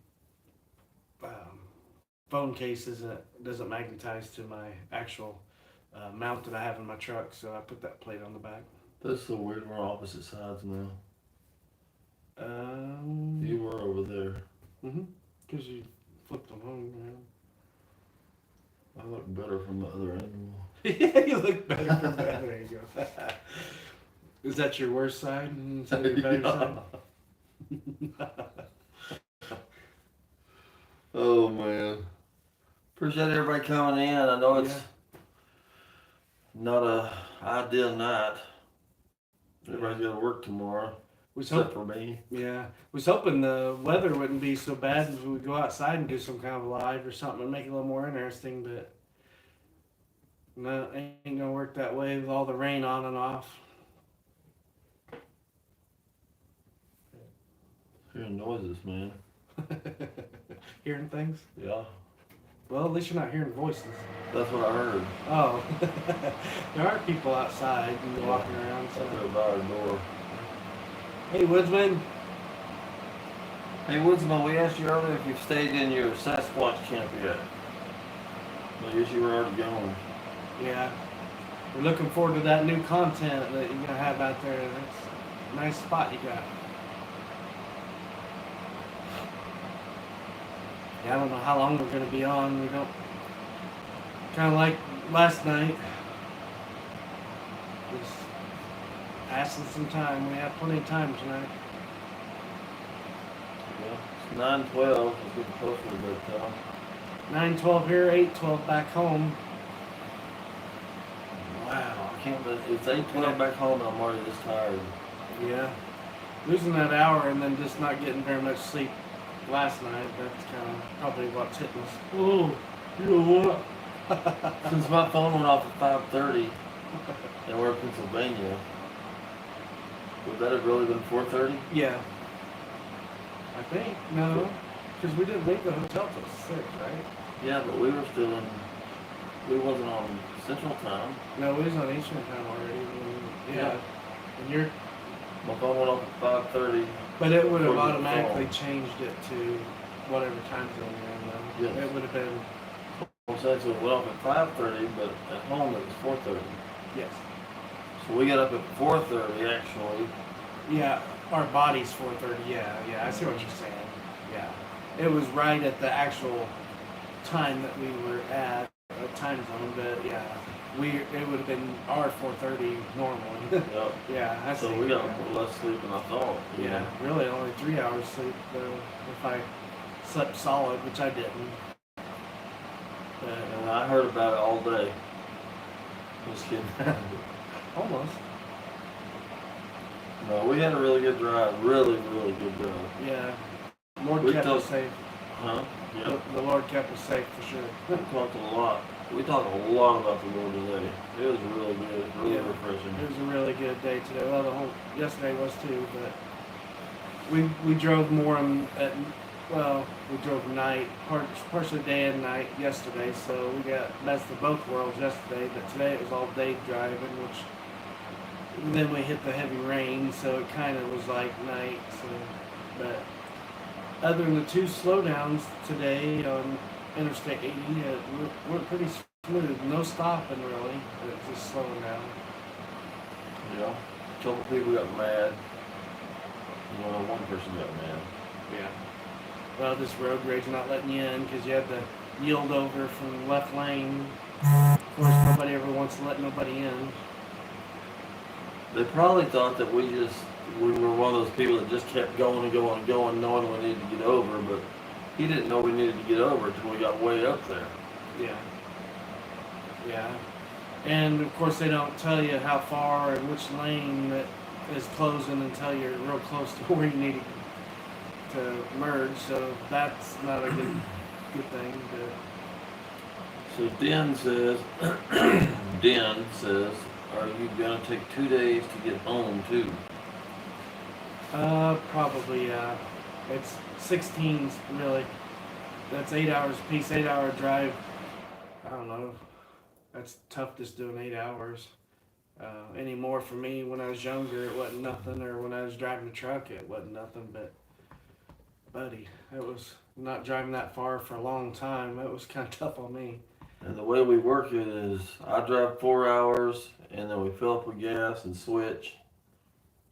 phone case doesn't magnetize to my actual mount that I have in my truck, so I put that plate on the back. That's so weird. We're on opposite sides now. You were over there. Because you flipped them home. I look better from the other angle. Yeah, you look better from that angle. Is that your worst side? Is that your better side? Oh man. Appreciate everybody coming in. I know it's not a ideal night. Everybody's got to work tomorrow. Except for me. Yeah. Was hoping the weather wouldn't be so bad if we would go outside and do some kind of live or something and make it a little more interesting, but no, it ain't gonna work that way with all the rain on and off. Hearing noises, man. Hearing things? Yeah. Well, at least you're not hearing voices. That's what I heard. Oh. There are people outside and walking around. So. Up there by our door. Hey, Woodsman. Hey, Woodsman, we asked you earlier if you've stayed in your Sasquatch camp yet. I guess you were already gone. Yeah. We're looking forward to that new content that you're going to have out there. That's a nice spot you got. Yeah, I don't know how long we're going to be on. We don't... Kind of like last night. Just asking some time. We have plenty of time tonight. Yeah. It's 9:12. It's getting closer to bedtime. 9:12 here, 8:12 back home. Wow, I can't believe it's 8:12 back home and I'm already this tired. Yeah. Losing that hour and then just not getting very much sleep last night, that's kind of probably what's hitting us. Oh, you know what? Since my phone went off at 5:30 and we're in Pennsylvania, would that have really been 4:30? Yeah. I think. No. Because we didn't leave the hotel till 6, right? Yeah, but we were still in. We wasn't on Central Time. No, we was on Eastern time already. Yeah. And you're, My phone went off at 5:30. but it would have According to the automatically phone. changed it to whatever time zone you're in, though. Yes. It would have been, Well, so it went off at 5:30, but at home it was 4:30. yes. So we got up at 4:30 actually. Yeah, our body's 4:30. Yeah, I see what you're saying. Yeah, it was right at the actual time that we were at a time zone, but yeah, it would have been our 4:30 normally. Yep. Yeah, I see. So we got less sleep than I thought. you Yeah, know. really only 3 hours sleep though. If I slept solid, which I didn't. But And I heard about it all day. Just kidding. almost. No, we had a really good drive. Really, really good drive. Yeah, Lord We kept us took- safe. Huh? Yeah. The Lord kept us safe for sure. We talked a lot. We talked a lot about the Lord today. It was really good. Really Yeah. refreshing. It was a really good day today. Well, the whole yesterday was too, but we drove more we drove night, partially day and night yesterday, so we got best of both worlds yesterday. But today it was all day driving, which then we hit the heavy rain, so it kind of was like night. So, but other than the two slowdowns today on Interstate 80, we're pretty smooth. No stopping really. It's just slowing down. Yeah. A couple people got mad. Well, one person got mad. Yeah. Well, this road rage not letting you in because you had to yield over from the left lane. Of course, nobody ever wants to let nobody in. They probably thought that we were one of those people that just kept going and going and going, knowing we needed to get over, but he didn't know we needed to get over until we got way up there. Yeah. Yeah. And of course, they don't tell you how far and which lane that is closing until you're real close to where you need to merge. So that's not a good thing. So Den says, are you gonna take 2 days to get home too? Probably. It's 16 really. That's 8 hours a piece. 8 hour drive. I don't know. That's tough just doing 8 hours. Anymore for me. When I was younger, it wasn't nothing, or when I was driving a truck, it wasn't nothing. But, buddy, it was not driving that far for a long time. It was kind of tough on me. And the way we work it is I drive 4 hours and then we fill up with gas and switch.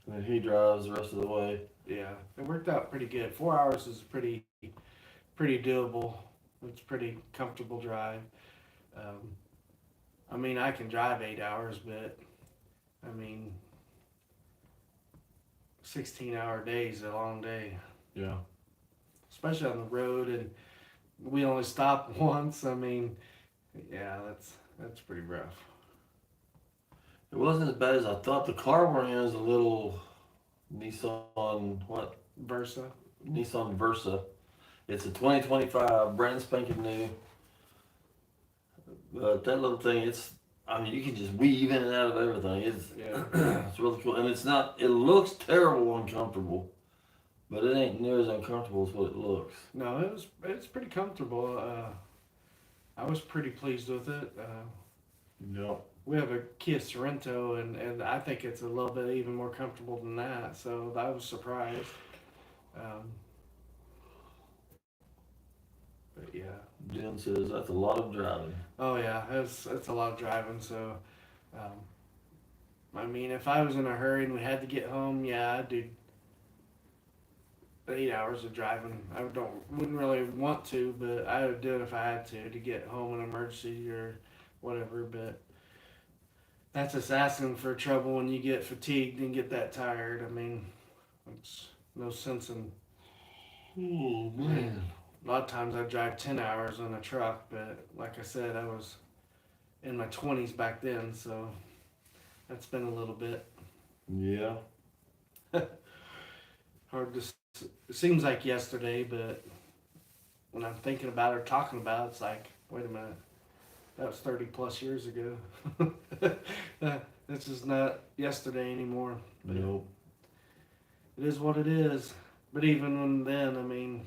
And then he drives the rest of the way. Yeah, it worked out pretty good. 4 hours is pretty doable. It's pretty comfortable drive. I mean, I can drive 8 hours, but I mean, 16-hour days is a long day, Yeah. especially on the road, and we only stopped once. I mean, yeah, that's pretty rough. It wasn't as bad as I thought. The car we're in is a little Nissan Versa. Nissan Versa. It's a 2025, brand spanking new. But that little thing, you can just weave in and out of everything. Yeah. It's really cool. And it looks terrible uncomfortable, but it ain't near as uncomfortable as what it looks. No, it's pretty comfortable. I was pretty pleased with it. Yeah. We have a Kia Sorento, and I think it's a little bit even more comfortable than that. So I was surprised. But yeah. Jen says that's a lot of driving. Oh yeah, it's a lot of driving. So, I mean, if I was in a hurry and we had to get home, yeah, I'd do 8 hours of driving. Wouldn't really want to, but I would do it if I had to get home in an emergency or whatever. But that's just asking for trouble when you get fatigued and get that tired. I mean, it's no sense in. Oh man. A lot of times I drive 10 hours in a truck, but like I said, I was in my 20s back then, so that's been a little bit Yeah. hard to. It seems like yesterday, but when I'm thinking about it or talking about it, it's like, wait a minute, that was 30 plus years ago. This is not yesterday anymore. Nope. It is what it is. But even then, I mean,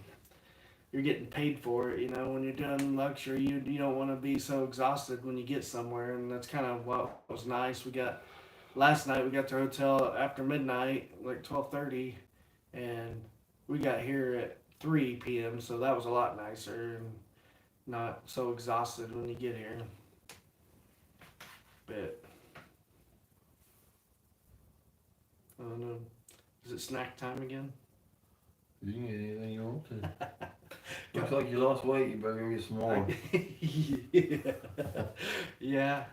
you're getting paid for it. You know, when you're doing luxury, you don't want to be so exhausted when you get somewhere, and that's kind of what was nice. We got last night. We got to our hotel after midnight, like 12:30, and we got here at 3 p.m. So that was a lot nicer and not so exhausted when you get here. But I don't know. Is it snack time again? You can get anything you want to. Looks like you lost weight. You better go get some more. Yeah. Yeah,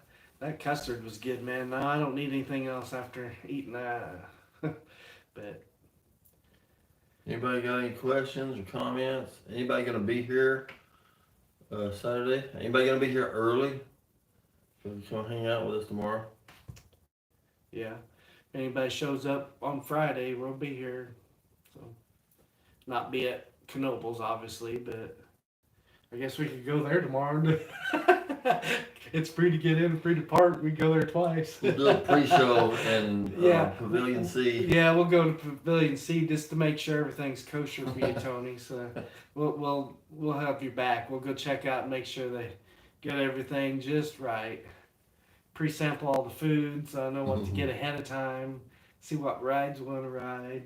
that custard was good, man. No, I don't need anything else after eating that. But Anybody got any questions or comments? Anybody gonna be here Saturday? Anybody gonna be here early? So you come hang out with us tomorrow. yeah, if anybody shows up on Friday, we'll be here. So not be at Knoebels, obviously, but I guess we could go there tomorrow. It's free to get in and free to park. We go there twice. We'll do a pre-show in Yeah. Pavilion C. Yeah, we'll go to Pavilion C just to make sure everything's kosher for you, Tony. So we'll have you back. We'll go check out and make sure they get everything just right. Pre-sample all the foods. So I know what to get ahead of time. See what rides we want to ride.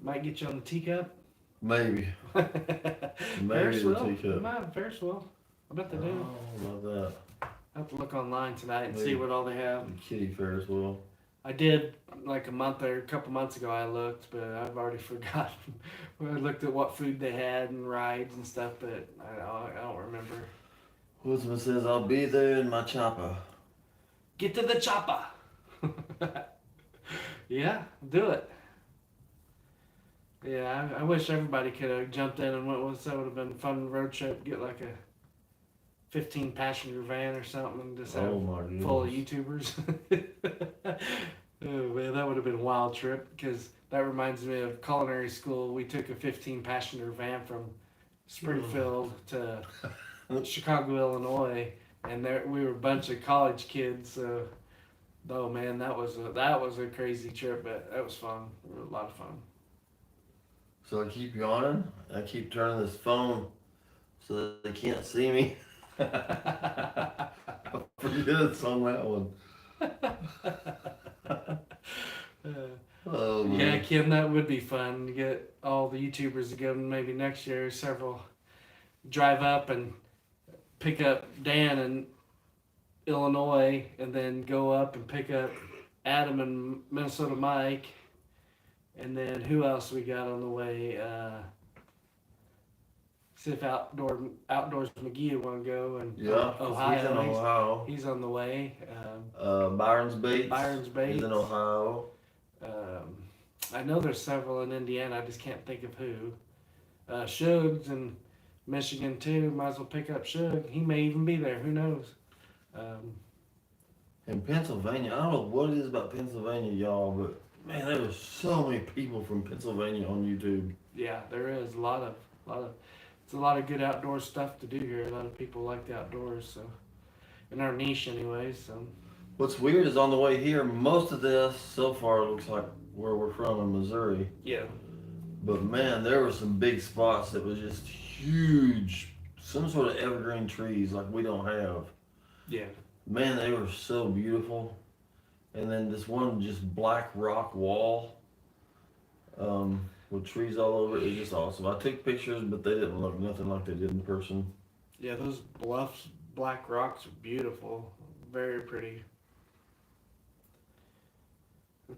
Might get you on the teacup. Maybe. Ferris the wheel. teacup. Might have Ferris wheel. I bet they do. Oh, love that. I have to look online tonight and see Maybe. what all they have. The kitty Ferris wheel. I did like a couple months ago. I looked, but I've already forgotten. I looked at what food they had and rides and stuff, but I don't remember. Woodsman says, I'll be there in my chopper. Get to the chopper. Yeah, do it. Yeah, I wish everybody could have jumped in and went with us. That would have been a fun road trip. Get like a 15 passenger van or something and just have Oh my goodness. full of YouTubers. Oh man, that would have been a wild trip because that reminds me of culinary school. We took a 15 passenger van from Springfield to Chicago, Illinois, and there we were a bunch of college kids. So, oh man, that was a crazy trip, but that was fun. It was a lot of fun. So I keep yawning. I keep turning this phone so that they can't see me. I forget it's on that one. Oh, Yeah, man. Kim, that would be fun to get all the YouTubers to go maybe next year. Several drive up and pick up Dan in Illinois, and then go up and pick up Adam and Minnesota Mike, and then who else we got on the way? See if Outdoors McGee want to go, and Yeah, 'cause he's in Ohio. He's on the way. Byron's Bates. Byron's Bates. He's in Ohio. I know there's several in Indiana. I just can't think of who. Shug's in Michigan too. Might as well pick up Shug. He may even be there. Who knows? In Pennsylvania, I don't know what it is about Pennsylvania, y'all, but man, there are so many people from Pennsylvania on YouTube. Yeah, there is a lot of. It's a lot of good outdoor stuff to do here. A lot of people like the outdoors, so in our niche, anyways. So What's weird is on the way here, most of this so far looks like where we're from in Missouri. yeah, But man, there were some big spots that was just huge, some sort of evergreen trees like we don't have. yeah, Man, they were so beautiful. And then this one just black rock wall with trees all over it is just awesome. I took pictures, but they didn't look nothing like they did in person. yeah. Those bluffs, black rocks are beautiful, very pretty.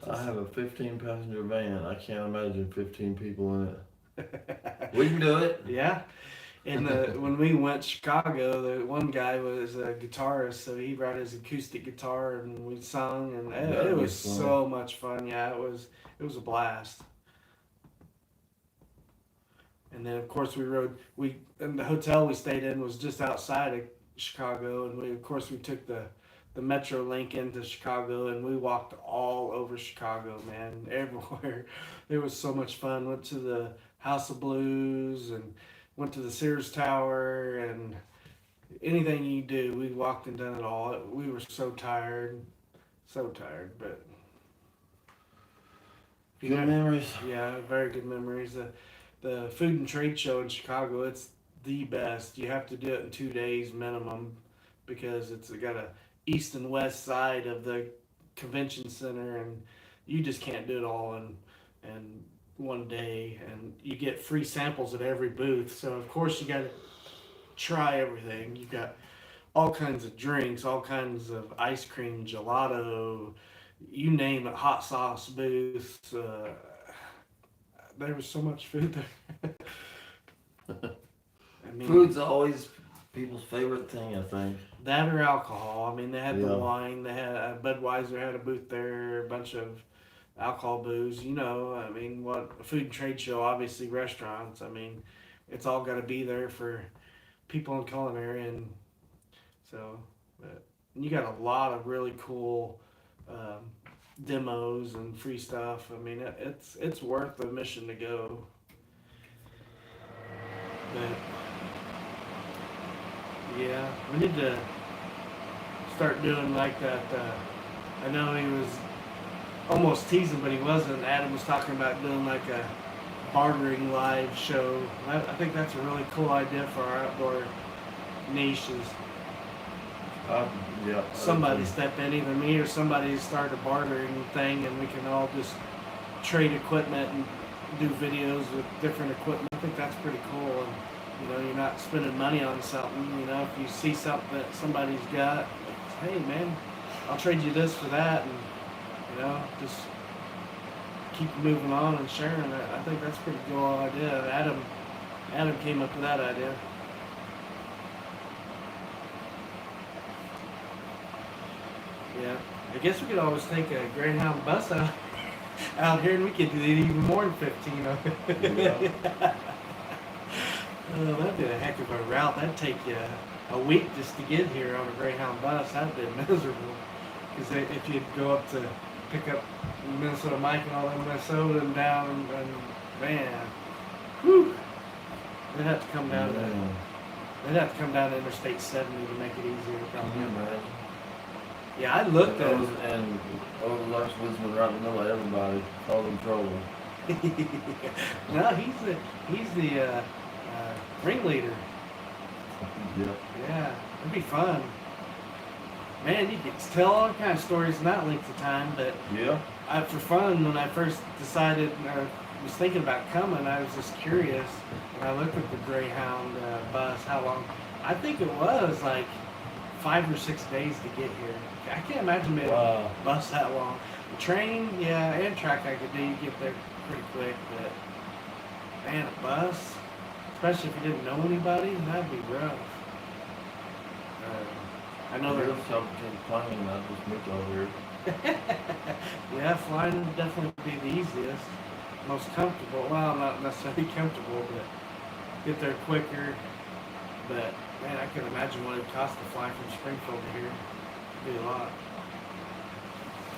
I have a 15 passenger van. I can't imagine 15 people in it. We can do it. Yeah. And when we went to Chicago, the one guy was a guitarist, so he brought his acoustic guitar and we sung, and That'd it be was fun. so much fun. Yeah, it was a blast. And then of course and the hotel we stayed in was just outside of Chicago, and we took the Metro Link into Chicago, and we walked all over Chicago, man, everywhere. It was so much fun. Went to the House of Blues and went to the Sears Tower, and anything you do, we walked and done it all. We were so tired, but Good memories. yeah, very good memories. the food and trade show in Chicago, it's the best. You have to do it in 2 days minimum because it's got a east and west side of the convention center, and you just can't do it all in one day. And you get free samples at every booth, so of course you got to try everything. You got all kinds of drinks, all kinds of ice cream, gelato, you name it, hot sauce booths. There was so much food there. I mean, Food's always people's favorite thing, I think. that or alcohol. I mean, they had the Yeah. wine. They had Budweiser had a booth there, a bunch of alcohol booze. You know, I mean, what a food and trade show? Obviously, restaurants. I mean, it's all got to be there for people in culinary, and so. But you got a lot of really cool um, demos and free stuff. I mean, it's worth the mission to go. But yeah, we need to start doing like that. I know he was almost teasing, but he wasn't. Adam was talking about doing like a bartering live show. I think that's a really cool idea for our outdoor niches. Yeah. Somebody step in, either me or somebody start a bartering thing, and we can all just trade equipment and do videos with different equipment. I think that's pretty cool. And you know, you're not spending money on something. You know, if you see something that somebody's got, hey man, I'll trade you this for that, and you know, just keep moving on and sharing it. I think that's a pretty cool idea. Adam came up with that idea. Yeah, I guess we could always take a Greyhound bus out here, and we could do it even more than 15 of it. Yeah. Oh, that'd be a heck of a route. That'd take you a week just to get here on a Greyhound bus. That'd be miserable. Because if you'd go up to pick up Minnesota Mike and all them Minnesota and down, and man, whew, they'd have to come down to Interstate 70 to make it easier. Probably. Yeah, I looked at it. And over Lars Wisman right in the middle of everybody, all them trolling. No, he's the ringleader. Yeah. Yeah, it'd be fun. Man, you could tell all kinds of stories in that length of time. But Yeah. for fun, when I first decided or was thinking about coming, I was just curious. And I looked at the Greyhound bus. How long? I think it was like 5 or 6 days to get here. I can't imagine being Wow. bus that long. The train, yeah, Amtrak I could do. You get there pretty quick, but man, a bus, especially if you didn't know anybody, that'd be rough. I know There's there's something plane, not just meet over here. yeah, flying would definitely be the easiest, most comfortable. Well, not necessarily comfortable, but get there quicker. But man, I can imagine what it would cost to fly from Springfield to here. It'd be a lot.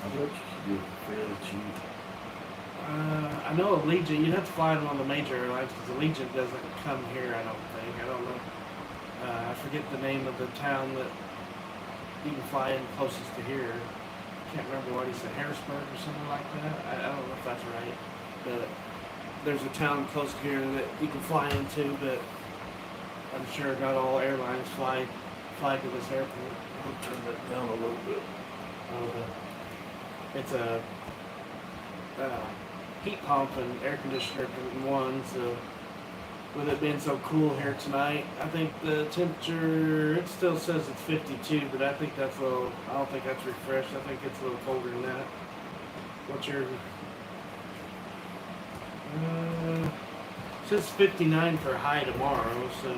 I bet you could get it fairly cheap. I know Allegiant, you'd have to fly them on the major airlines because Allegiant doesn't come here, I don't think. I don't know. I forget the name of the town that you can fly in closest to here. Can't remember what he said, Harrisburg or something like that. I don't know if that's right. But there's a town close to here that you can fly into, but I'm sure not all airlines fly to this airport. I'll turn that down a little bit. It's a heat pump and air conditioner in one, so with it being so cool here tonight, I think the temperature, it still says it's 52, but I think that's a little, I don't think that's refreshed. I think it's a little colder than that. What's your, it says 59 for a high tomorrow, so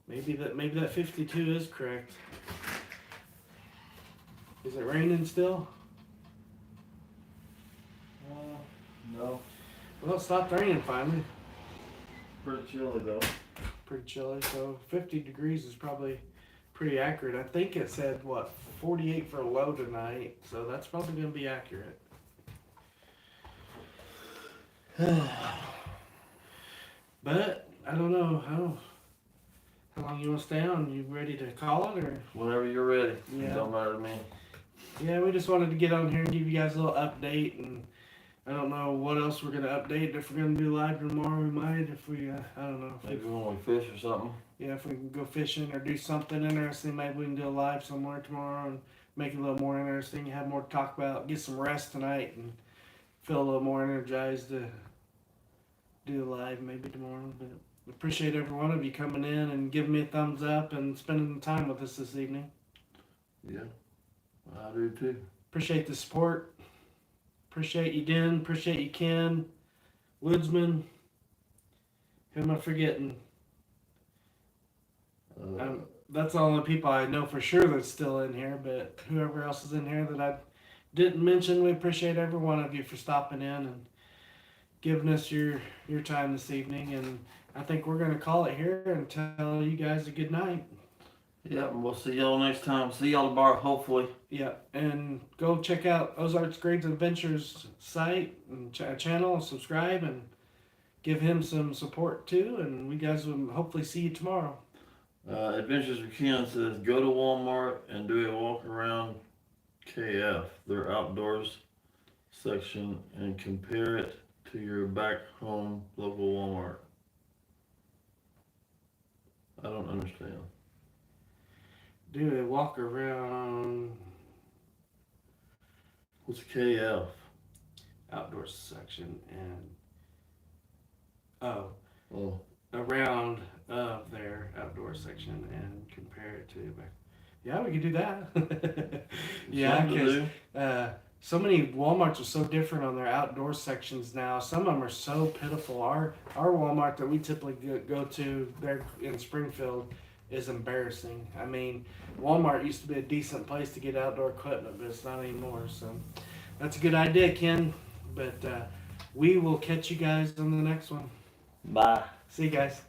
maybe that 52 is correct. Is it raining still? No. Well, it stopped raining finally. Pretty chilly though. Pretty chilly, so 50 degrees is probably pretty accurate. I think it said, 48 for a low tonight, so that's probably going to be accurate. But, I don't know, how long you want to stay on? You ready to call it, or? Whenever you're ready. Yeah. Don't matter to me. Yeah, we just wanted to get on here and give you guys a little update and I don't know what else we're gonna update. If we're gonna do live tomorrow, we might. If we, I don't know. If Maybe when we fish or something. yeah, if we can go fishing or do something interesting, maybe we can do a live somewhere tomorrow and make it a little more interesting. Have more to talk about. Get some rest tonight and feel a little more energized to do a live maybe tomorrow. But appreciate every one of you coming in and giving me a thumbs up and spending time with us this evening. Yeah, I do too. Appreciate the support. Appreciate you, Den. Appreciate you, Ken. Woodsman. Who am I forgetting? That's the only people I know for sure that's still in here, but whoever else is in here that I didn't mention, we appreciate every one of you for stopping in and giving us your time this evening. And I think we're going to call it here and tell you guys a good night. Yeah, and we'll see y'all next time. See y'all tomorrow, hopefully. Yeah, and go check out Ozarks Grades Adventures site and channel, subscribe, and give him some support too. And we guys will hopefully see you tomorrow. Adventures with Ken says, go to Walmart and do a walk around KF, their outdoors section, and compare it to your back home local Walmart. I don't understand. Do a walk around What's KF? outdoor section and Oh, around of their outdoor section and compare it to back. Yeah, we could do that. Yeah, something to because do. so many Walmarts are so different on their outdoor sections now. Some of them are so pitiful. Our Walmart that we typically go to there in Springfield is embarrassing. I mean, Walmart used to be a decent place to get outdoor equipment, but it's not anymore. So that's a good idea, Ken. But we will catch you guys on the next one. Bye. See you guys.